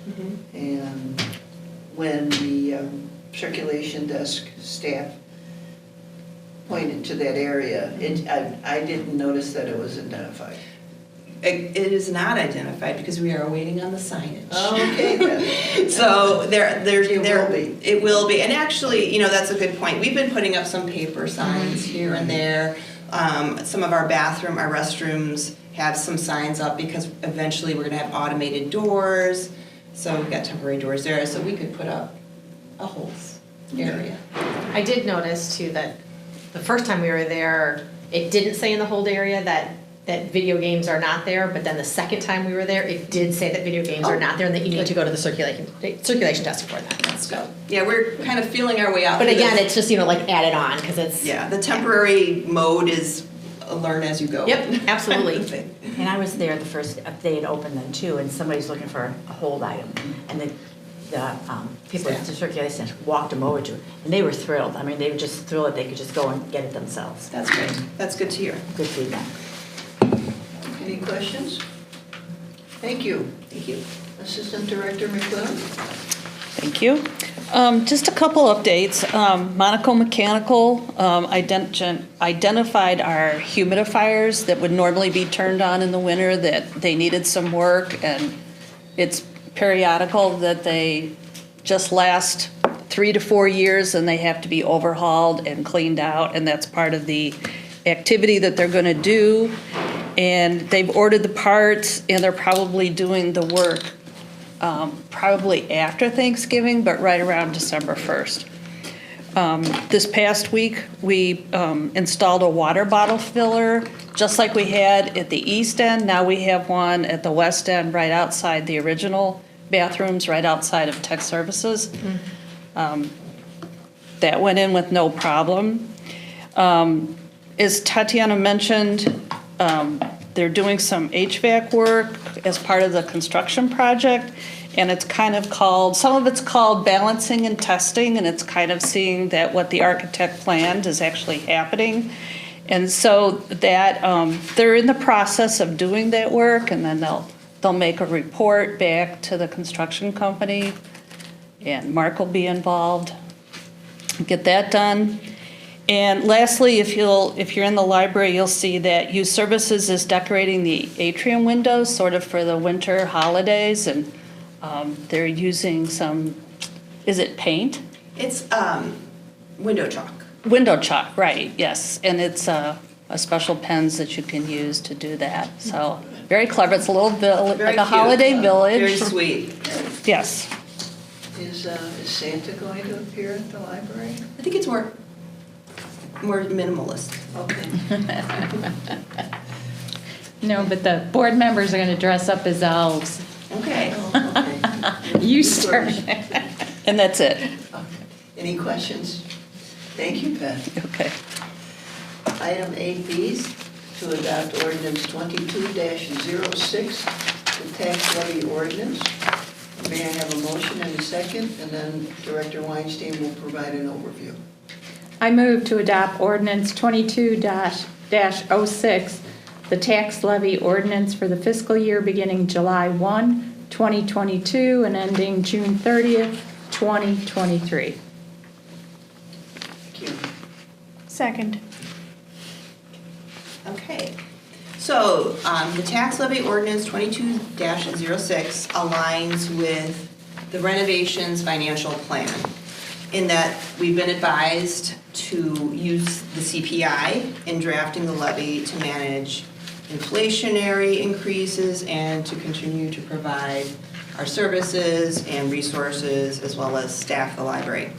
Mm-hmm. And when the circulation desk staff pointed to that area, I didn't notice that it was identified. It is not identified because we are waiting on the signage. Okay, then. So It will be, and actually, that's a good point. We've been putting up some paper signs here and there. Some of our restrooms have some signs up because eventually we're going to have automated doors. So we've got temporary doors there, so we could put up a whole area. I did notice too that the first time we were there, it didn't say in the hold area that video games are not there, but then the second time we were there, it did say that video games are not there and that you need to go to the circulation desk for that. That's good. Yeah, we're kind of feeling our way out. But again, it's just, like added on because it's. Yeah, the temporary mode is a learn as you go. Yep, absolutely. And I was there the first day it opened then too, and somebody's looking for a hold item, and the people at the circulation walked them over to it, and they were thrilled. I mean, they were just thrilled that they could just go and get it themselves. That's great. That's good to hear. Good feedback. Any questions? Thank you. Thank you. Assistant Director McClellan? Thank you. Just a couple updates. Monaco Mechanical identified our humidifiers that would normally be turned on in the winter, that they needed some work, and it's periodical that they just last 3 to 4 years and they have to be overhauled and cleaned out, and that's part of the activity that they're going to do. And they've ordered the parts, and they're probably doing the work probably after Thanksgiving, but right around December 1st. This past week, we installed a water bottle filler, just like we had at the east end. Now we have one at the west end, right outside the original bathrooms, right outside of tech services. That went in with no problem. As Tatiana mentioned, they're doing some HVAC work as part of the construction project, and it's kind of called, some of it's called balancing and testing, and it's kind of seeing that what the architect planned is actually happening. And so that they're in the process of doing that work, and then they'll make a report back to the construction company, and Mark will be involved, get that done. And lastly, if you're in the library, you'll see that Youth Services is decorating the atrium windows sort of for the winter holidays, and they're using some, is it paint? It's window chalk. Window chalk, right, yes. And it's a special pens that you can use to do that. So very clever. It's a little village, Very like a cute. holiday village. Very sweet. Yes. Is Santa going to appear at the library? I think it's more minimalist. Okay. No, but the board members are going to dress up as elves. Okay. Okay. You start. And that's it. Okay. Any questions? Thank you, Pat. Okay. Item 8B is to adopt ordinance 22-06, the tax levy ordinance. May I have a motion and a second, and then Director Weinstein will provide an overview. I move to adopt ordinance 22-06, the tax levy ordinance for the fiscal year beginning July 1, 2022 and ending June 30th, 2023. Thank you. Second. Okay. So the tax levy ordinance 22-06 aligns with the renovations financial plan in that we've been advised to use the CPI in drafting the levy to manage inflationary increases and to continue to provide our services and resources as well as staff the library.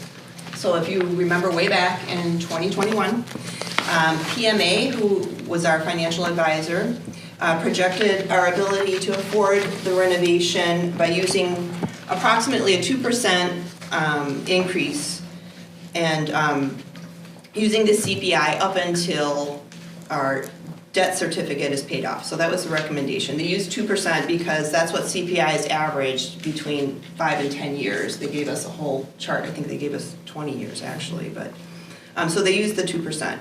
So if you remember way back in 2021, PMA, who was our financial advisor, projected our ability to afford the renovation by using approximately a 2% increase and using the CPI up until our debt certificate is paid off. So that was the recommendation. They used 2% because that's what CPI is averaged between 5 and 10 years. They gave us a whole chart. I think they gave us 20 years actually, but so they used the 2%.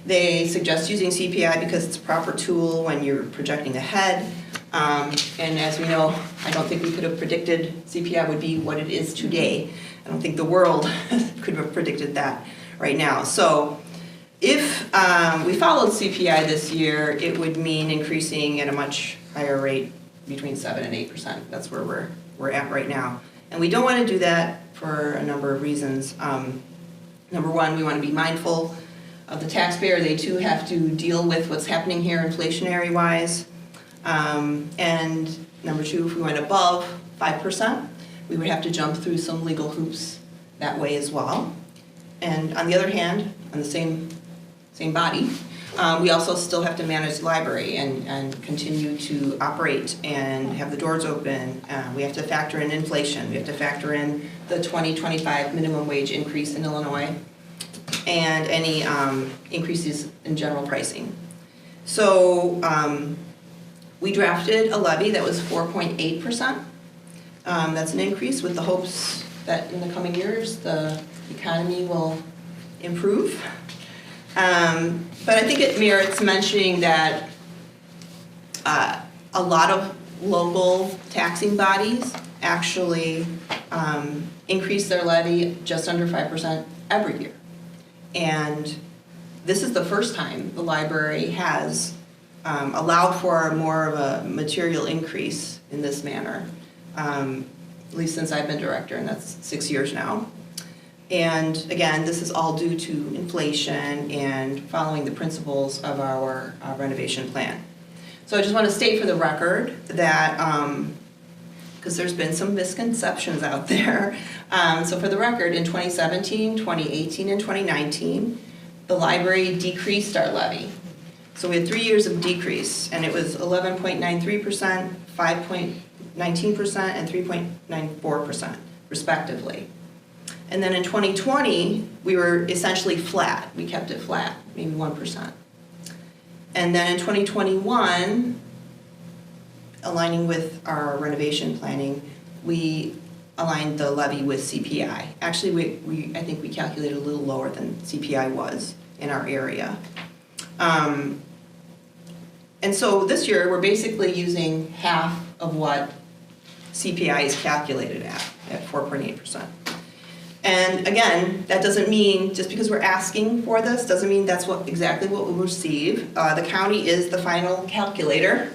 They suggest using CPI because it's a proper tool when you're projecting ahead. And as we know, I don't think we could have predicted CPI would be what it is today. I don't think the world could have predicted that right now. So if we followed CPI this year, it would mean increasing at a much higher rate, between 7 and 8%. That's where we're at right now. And we don't want to do that for a number of reasons. Number one, we want to be mindful of the taxpayer. They too have to deal with what's happening here inflationary wise. And number two, if we went above 5%, we would have to jump through some legal hoops that way as well. And on the other hand, on the same body, we also still have to manage the library and continue to operate and have the doors open. We have to factor in inflation. We have to factor in the 2025 minimum wage increase in Illinois and any increases in general pricing. So we drafted a levy that was 4.8%. That's an increase with the hopes that in the coming years the economy will improve. But I think it merits mentioning that a lot of local taxing bodies actually increase their levy just under 5% every year. And this is the first time the library has allowed for more of a material increase in this manner, at least since I've been director, and that's 6 years now. And again, this is all due to inflation and following the principles of our renovation plan. So I just want to state for the record that, because there's been some misconceptions out there. So for the record, in 2017, 2018, and 2019, the library decreased our levy. So we had 3 years of decrease, and it was 11.93%, 5.19%, and 3.94%, respectively. And then in 2020, we were essentially flat. We kept it flat, maybe 1%. And then in 2021, aligning with our renovation planning, we aligned the levy with CPI. Actually, I think we calculated a little lower than CPI was in our area. And so this year, we're basically using half of what CPI is calculated at 4.8%. And again, that doesn't mean, just because we're asking for this, doesn't mean that's exactly what we'll receive. The county is the final calculator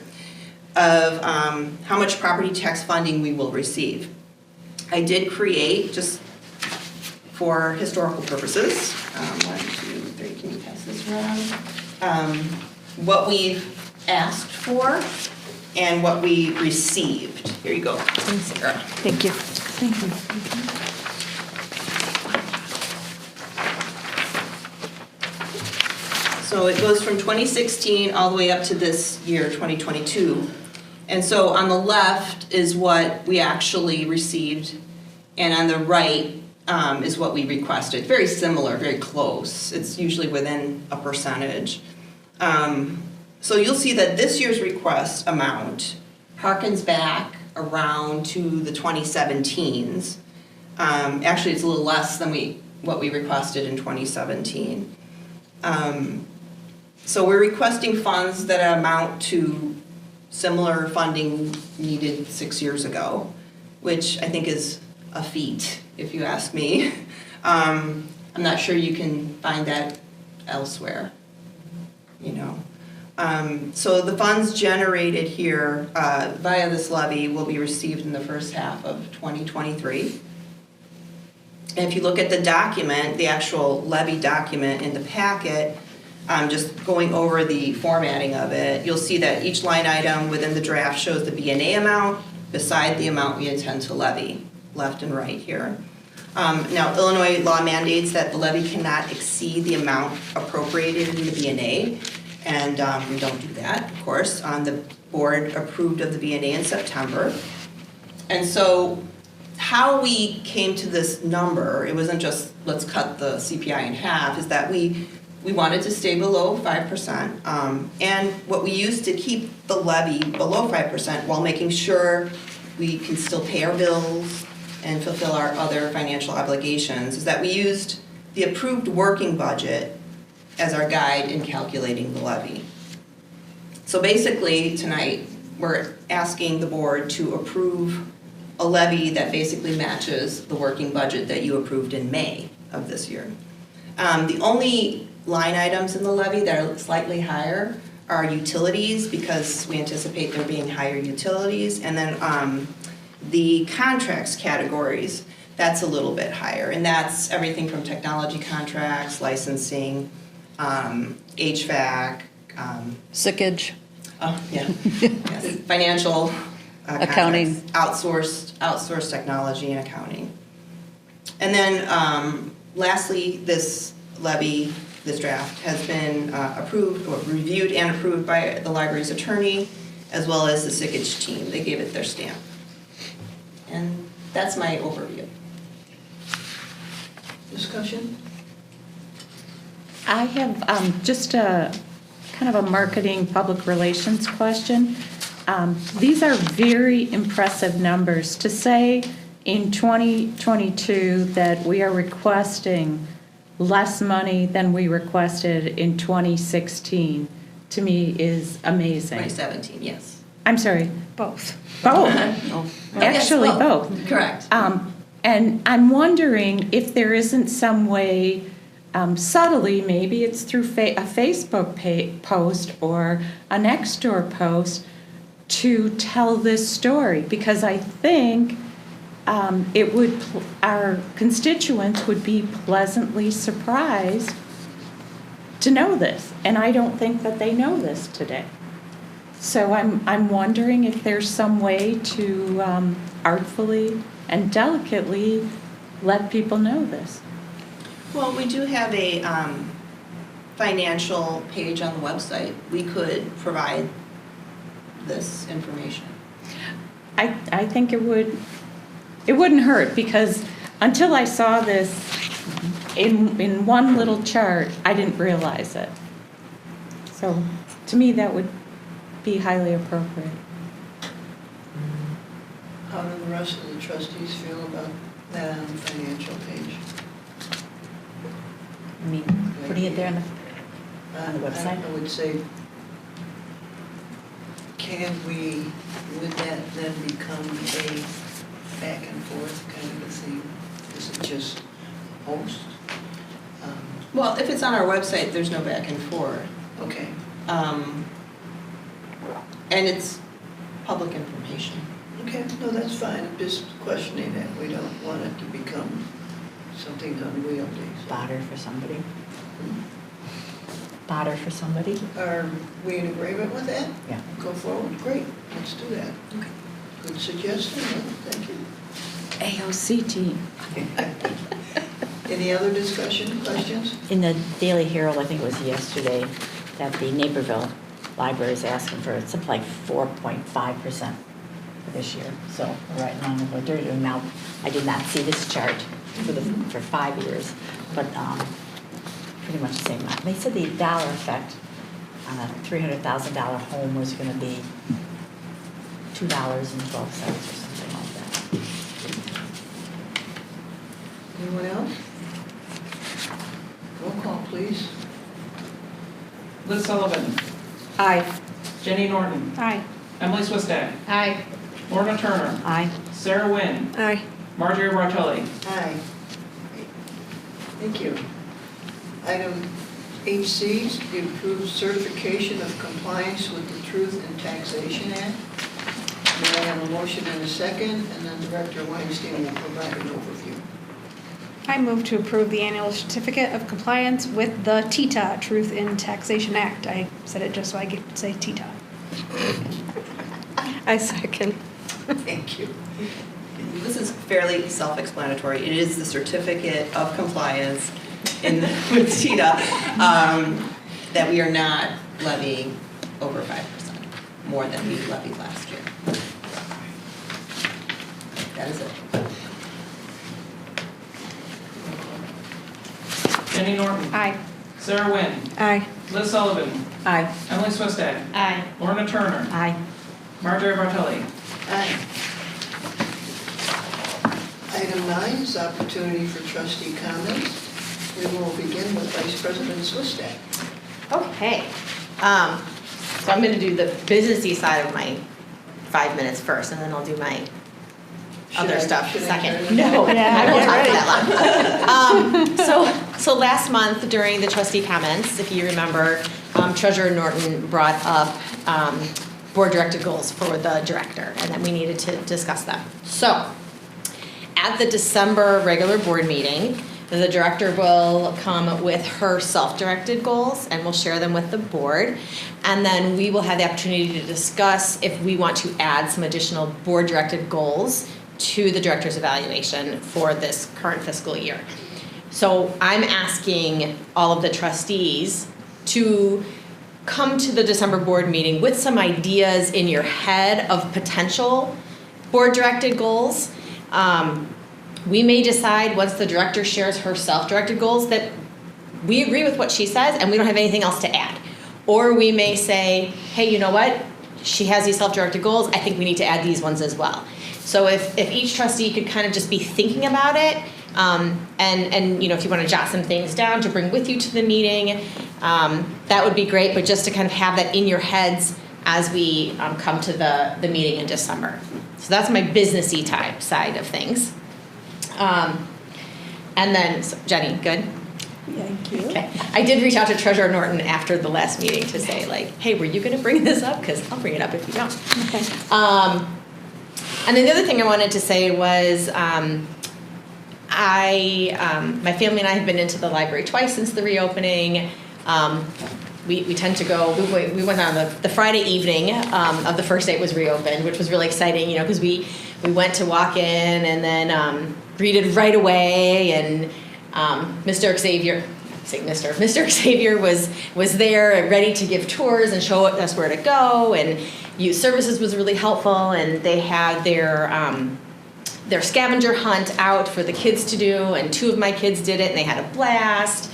of how much property tax funding we will receive. I did create, just for historical purposes, 1, 2, 3, can you pass this around? What we've asked for and what we received. Here you go, Sarah. Thank you. Thank you. So it goes from 2016 all the way up to this year, 2022. And so on the left is what we actually received, and on the right is what we requested. Very similar, very close. It's usually within a percentage. So you'll see that this year's request amount harkens back around to the 2017s. Actually, it's a little less than what we requested in 2017. So we're requesting funds that amount to similar funding needed 6 years ago, which I think is a feat, if you ask me. I'm not sure you can find that elsewhere, you know. So the funds generated here via this levy will be received in the first half of 2023. And if you look at the document, the actual levy document in the packet, just going over the formatting of it, you'll see that each line item within the draft shows the B&A amount beside the amount we intend to levy, left and right here. Now, Illinois law mandates that the levy cannot exceed the amount appropriated in the B&A, and we don't do that, of course. The board approved of the B&A in September. And so how we came to this number, it wasn't just let's cut the CPI in half, is that we wanted to stay below 5%, and what we used to keep the levy below 5% while making sure we can still pay our bills and fulfill our other financial obligations is that we used the approved working budget as our guide in calculating the levy. So basically tonight we're asking the board to approve a levy that basically matches the working budget that you approved in May of this year. The only line items in the levy that are slightly higher are utilities, because we anticipate there being higher utilities, and then the contracts categories, that's a little bit higher, and that's everything from technology contracts, licensing, HVAC, Sickage. oh yeah, yes, financial Accounting. outsourced technology and accounting. And then lastly, this levy, this draft has been approved or reviewed and approved by the library's attorney as well as the Sickage team. They gave it their stamp. And that's my overview. Discussion? I have just a kind of a marketing public relations question. These are very impressive numbers. To say in 2022 that we are requesting less money than we requested in 2016, to me is amazing. 2017, yes. I'm sorry. Both. Both. Actually, Yes, both. Correct. And I'm wondering if there isn't some way, subtly, maybe it's through a Facebook post or a Nextdoor post, to tell this story, because I think our constituents would be pleasantly surprised to know this, and I don't think that they know this today. So I'm wondering if there's some way to artfully and delicately let people know this. Well, we do have a financial page on the website. We could provide this information. I think it wouldn't hurt, because until I saw this in one little chart, I didn't realize it. So to me, that would be highly appropriate. How do the rest of the trustees feel about that on the financial page? I mean, putting it there on the website? I would say, would that then become a back and forth kind of a thing? Is it just host. Well, if it's on our website, there's no back and forth. Okay, And it's public information. okay, no, that's fine, I'm just questioning that, we don't want it to become something unwieldy. Fodder for somebody. Fodder for somebody. Are we in agreement with that? Yeah. Go forward, great, let's do that. Okay. Good suggestion, thank you. AOC team. Any other discussion, questions? In the Daily Herald, I think it was yesterday, that the Naperville Library is asking for something like 4.5% for this year. So we're right along with what they're doing now. I did not see this chart for 5 years, but pretty much the same amount. They said the dollar effect on a $300,000 home was going to be $2.12 or something like that. Anyone else? Roll call, please. Liz Sullivan, Aye. Jenny Norton, Aye. Emily Swistak, Aye. Lorna Turner, Aye. Sarah Wynn, Aye. Marjorie Bartelli. Aye. Thank you. Item HC, the approved certification of compliance with the Truth in Taxation Act. May I have a motion and a second, and then Director Weinstein will provide an overview. I move to approve the annual certificate of compliance with the TITA, Truth in Taxation Act. I said it just so I could say TITA. I second. Thank you. This is fairly self-explanatory. It is the certificate of compliance with TITA that we are not levying over 5%, more than we levied last year. That is it. Jenny Norton, Aye. Sarah Wynn, Aye. Liz Sullivan, Aye. Emily Swistak, Aye. Lorna Turner, Aye. Marjorie Bartelli. Aye. Item 9 is opportunity for trustee comments. We will begin with Vice President Swistak. Okay. So I'm going to do the businessy side of my 5 minutes first, and then I'll do my other stuff Should I second. turn? No, Yeah, I won't get talk ready. for that long. So last month during the trustee comments, if you remember, Treasurer Norton brought up board directed goals for the director, and then we needed to discuss them. So at the December regular board meeting, the director will come with her self-directed goals, and we'll share them with the board. And then we will have the opportunity to discuss if we want to add some additional board-directed goals to the director's evaluation for this current fiscal year. So I'm asking all of the trustees to come to the December board meeting with some ideas in your head of potential board-directed goals. We may decide once the director shares her self-directed goals that we agree with what she says and we don't have anything else to add. Or we may say, hey, you know what? She has these self-directed goals. I think we need to add these ones as well. So if each trustee could kind of just be thinking about it, and you know, if you want to jot some things down to bring with you to the meeting, that would be great. But just to kind of have that in your heads as we come to the meeting in December. So that's my businessy type side of things. And then, so Jenny, good? Thank you. Okay. I did reach out to Treasurer Norton after the last meeting to say, like, hey, were you going to bring this up? Because I'll bring it up if you don't. Okay. And then the other thing I wanted to say was my family and I have been into the library twice since the reopening. We tend to go, we went on the Friday evening of the first day it was reopened, which was really exciting, you know, because we went to walk in and then greeted right away, and Mr. Xavier was there ready to give tours and show us where to go, and youth services was really helpful, and they had their scavenger hunt out for the kids to do, and 2 of my kids did it and they had a blast.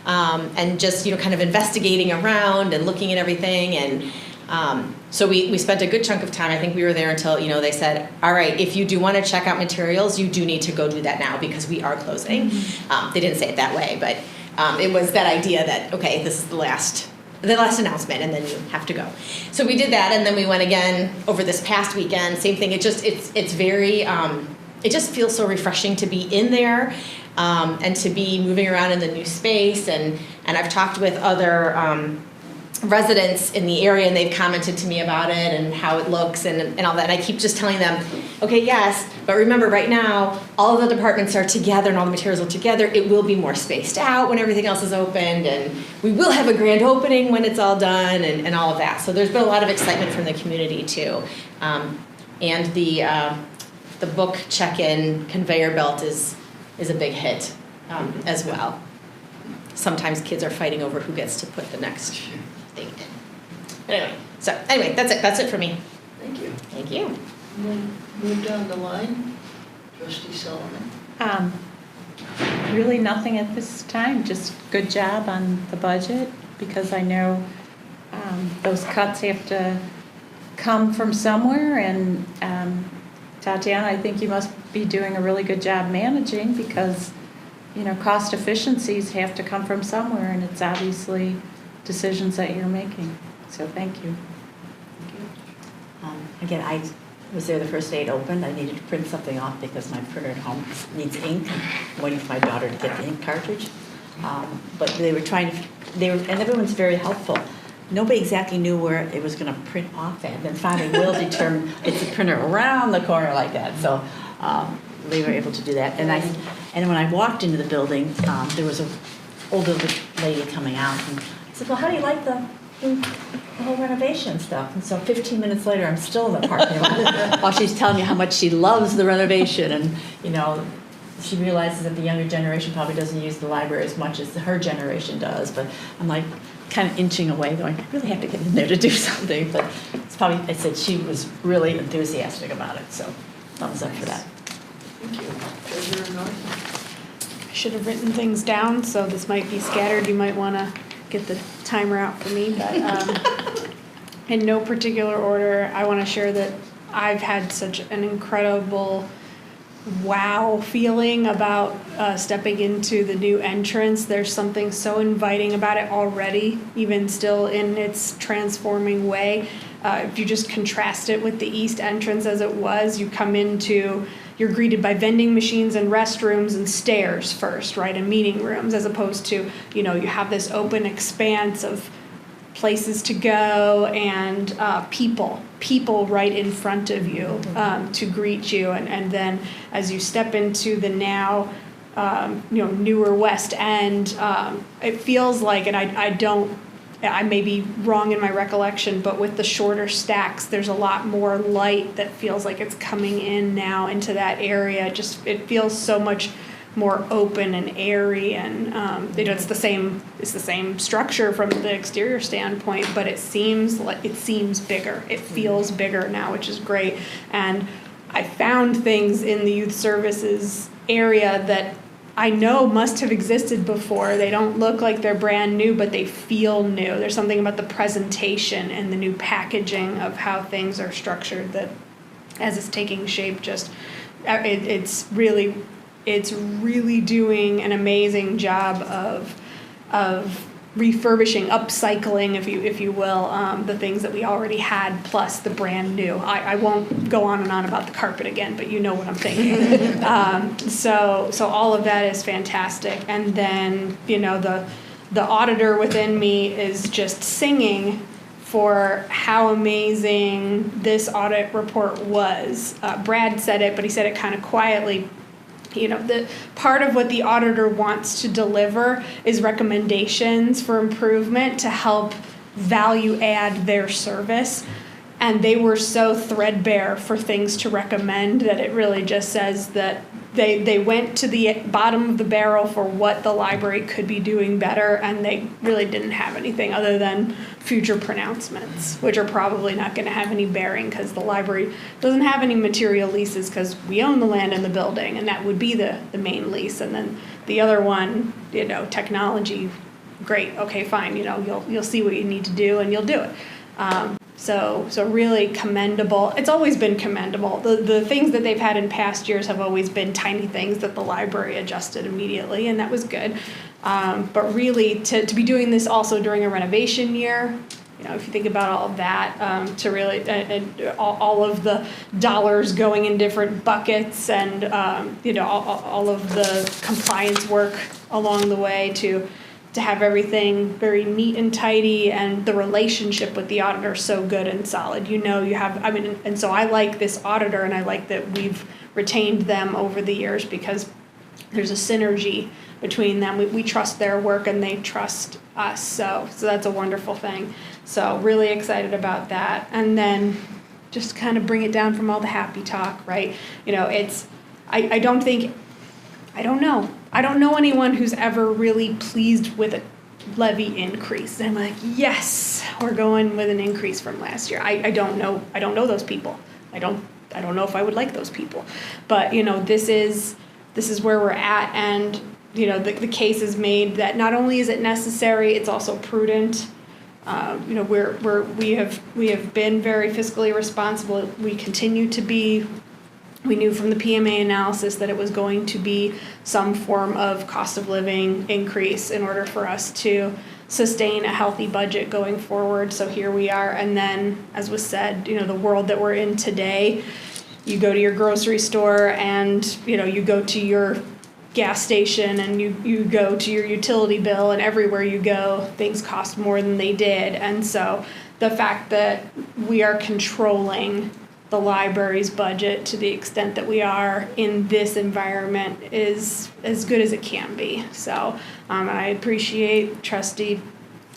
And just, you know, kind of investigating around and looking at everything. And so we spent a good chunk of time. I think we were there until, you know, they said, all right, if you do want to check out materials, you do need to go do that now because we are closing. They didn't say it that way, but it was that idea that, okay, this is the last announcement, and then you have to go. So we did that, and then we went again over this past weekend. Same thing. It's very it just feels so refreshing to be in there and to be moving around in the new space. And I've talked with other residents in the area, and they've commented to me about it and how it looks and all that. And I keep just telling them, okay, yes, but remember right now, all of the departments are together and all the materials are together. It will be more spaced out when everything else is opened, and we will have a grand opening when it's all done and all of that. So there's been a lot of excitement from the community too. And the book check-in conveyor belt is a big hit as well. Sometimes kids are fighting over who gets to put the next thing in. But anyway, that's it for me. Thank you. Thank you. And then move down the line, Trustee Sullivan. Really nothing at this time, just good job on the budget, because I know those cuts have to come from somewhere, and Tatiana, I think you must be doing a really good job managing, because cost efficiencies have to come from somewhere, and it's obviously decisions that you're making. So thank you. Again, I was there the first day it opened. I needed to print something off because my printer at home needs ink. I'm waiting for my daughter to get the ink cartridge. But they were and everyone's very helpful. Nobody exactly knew where it was going to print off at. And then finally Will determined it's a printer around the corner like that. So they were able to do that. And when I walked into the building, there was an older lady coming out. And I said, well, how do you like the whole renovation stuff? And so 15 minutes later, I'm still in the parking lot while she's telling me how much she loves the renovation. And, she realizes that the younger generation probably doesn't use the library as much as her generation does. But I'm like kind of inching away, going, I really have to get in there to do something. But it's probably, I said she was really enthusiastic about it. So thumbs up for that. Thank you. Treasurer Norton. I should have written things down, so this might be scattered. You might want to get the timer out for me, but in no particular order, I want to share that I've had such an incredible wow feeling about stepping into the new entrance. There's something so inviting about it already, even still in its transforming way. If you just contrast it with the east entrance as it was, you're greeted by vending machines and restrooms and stairs first, right, and meeting rooms, as opposed to, you have this open expanse of places to go and people right in front of you to greet you. And then as you step into the now, newer West End, it feels like, and I may be wrong in my recollection, but with the shorter stacks, there's a lot more light that feels like it's coming in now into that area. It feels so much more open and airy, and it's the same structure from the exterior standpoint, but it seems bigger. It feels bigger now, which is great. And I found things in the youth services area that I know must have existed before. They don't look like they're brand new, but they feel new. There's something about the presentation and the new packaging of how things are structured that, as it's taking shape, it's really doing an amazing job of refurbishing, upcycling, if you will, the things that we already had, plus the brand new. I won't go on and on about the carpet again, but you know what I'm thinking. So all of that is fantastic. And then, the auditor within me is just singing for how amazing this audit report was. Brad said it, but he said it kind of quietly. The part of what the auditor wants to deliver is recommendations for improvement to help value add their service. And they were so threadbare for things to recommend that it really just says that they went to the bottom of the barrel for what the library could be doing better, and they really didn't have anything other than future pronouncements, which are probably not going to have any bearing because the library doesn't have any material leases because we own the land and the building, and that would be the main lease. And then the other one, technology, great, okay, fine, you'll see what you need to do and you'll do it. So really commendable. It's always been commendable. The things that they've had in past years have always been tiny things that the library adjusted immediately, and that was good. But really, to be doing this also during a renovation year, if you think about all of that, to really, and all of the dollars going in different buckets and, all of the compliance work along the way to have everything very neat and tidy, and the relationship with the auditor so good and solid. You have, and so I like this auditor, and I like that we've retained them over the years because there's a synergy between them. We trust their work and they trust us. So that's a wonderful thing. So really excited about that. And then just kind of bring it down from all the happy talk, right? I don't know anyone who's ever really pleased with a levy increase. And I'm like, yes, we're going with an increase from last year. I don't know those people. I don't know if I would like those people. But, this is where we're at, and the case is made that not only is it necessary, it's also prudent. We have been very fiscally responsible. We continue to be. We knew from the PMA analysis that it was going to be some form of cost of living increase in order for us to sustain a healthy budget going forward. So here we are. And then, as was said, the world that we're in today, you go to your grocery store and, you go to your gas station and you go to your utility bill, and everywhere you go, things cost more than they did. And so the fact that we are controlling the library's budget to the extent that we are in this environment is as good as it can be. So I appreciate Trustee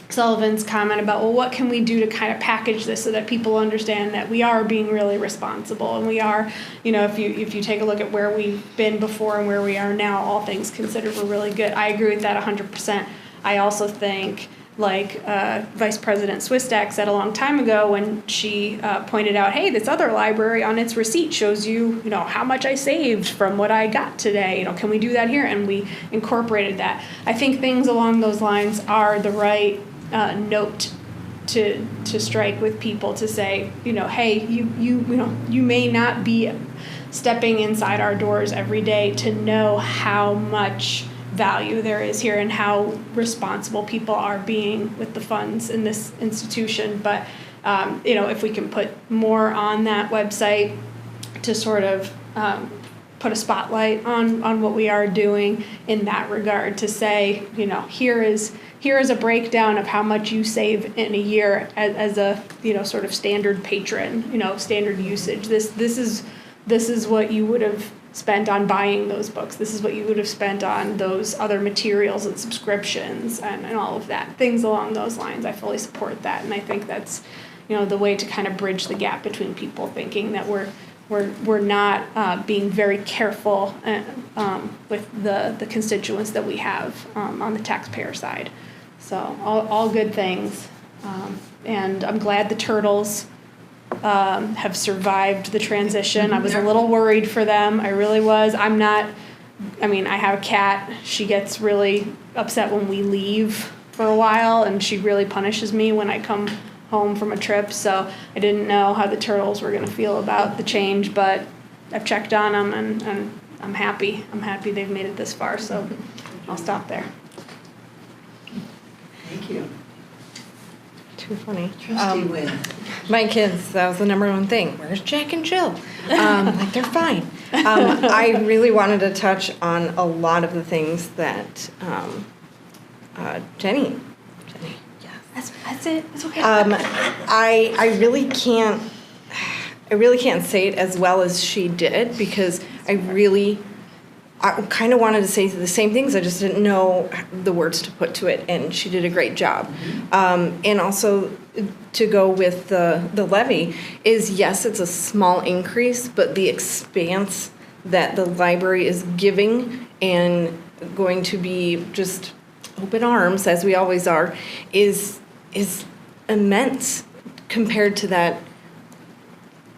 Sullivan's comment about, well, what can we do to kind of package this so that people understand that we are being really responsible, and we are, if you take a look at where we've been before and where we are now, all things considered, we're really good. I agree with that 100%. I also think, like Vice President Swistak said a long time ago when she pointed out, hey, this other library on its receipt shows you, how much I saved from what I got today. Can we do that here? And we incorporated that. I think things along those lines are the right note to strike with people, to say, hey, you may not be stepping inside our doors every day to know how much value there is here and how responsible people are being with the funds in this institution. But if we can put more on that website to sort of put a spotlight on what we are doing in that regard, to say, here is a breakdown of how much you save in a year as a sort of standard patron, standard usage. This is what you would have spent on buying those books. This is what you would have spent on those other materials and subscriptions and all of that. Things along those lines. I fully support that, and I think that's the way to kind of bridge the gap between people thinking that we're not being very careful with the constituents that we have on the taxpayer side. So all good things, and I'm glad the turtles have survived the transition. I was a little worried for them. I really was. I have a cat. She gets really upset when we leave for a while, and she really punishes me when I come home from a trip. So I didn't know how the turtles were going to feel about the change, but I've checked on them, and I'm happy. I'm happy they've made it this far, so I'll stop there. Thank you. Too funny. Trustee Wynn. My kids, that was the number one thing. Where's Jack and Jill? Like, they're fine. I really wanted to touch on a lot of the things that Jenny, yes. That's it. It's okay. I really can't say it as well as she did, because I kind of wanted to say the same things. I just didn't know the words to put to it, and she did a great job. And also, to go with the levy is, yes, it's a small increase, but the expanse that the library is giving and going to be just open arms, as we always are, is immense compared to that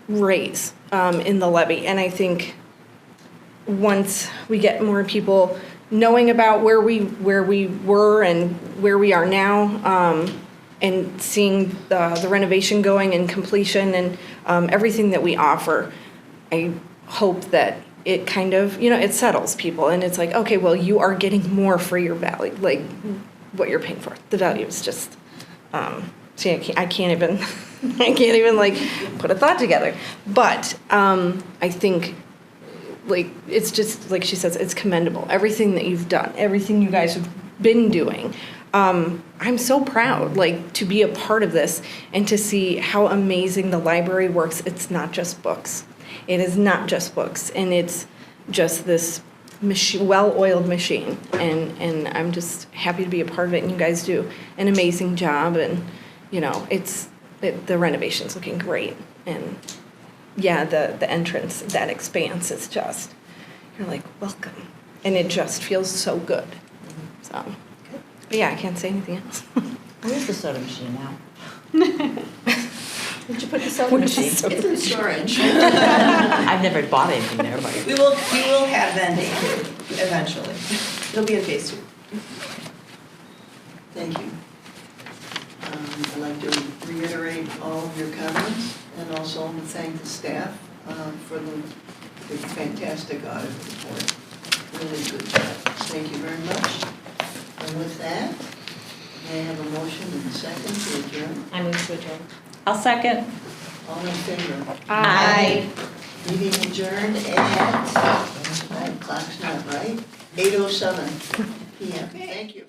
raise in the levy. And I think once we get more people knowing about where we were and where we are now, and seeing the renovation going and completion and everything that we offer, I hope that it kind of, it settles people, and it's like, okay, well, you are getting more for your value, like what you're paying for. The value is just See, I can't even, I can't even like put a thought together. But I think, like, it's just, like she says, it's commendable. Everything that you've done, everything you guys have been doing. I'm so proud, like, to be a part of this and to see how amazing the library works. It's not just books. It is not just books, and it's just this well-oiled machine. And I'm just happy to be a part of it, and you guys do an amazing job. And, you know, the renovation's looking great. And, yeah, the entrance, that expanse is just, you're like, welcome. And it just feels so good. So, but yeah, I can't say anything else. Where's the soda machine now? Where'd you put the soda machine? It's in storage. I've never bought anything there, but. We will have vending eventually. It'll be in phase 2. Thank you. I'd like to reiterate all of your comments and also thank the staff for the fantastic audit report. Really good job. Thank you very much. And with that, may I have a motion and a second to adjourn? I move to adjourn. I'll second. All in favor? Aye. Meeting adjourned at, clock's not right, 8:07 p.m. Thank you.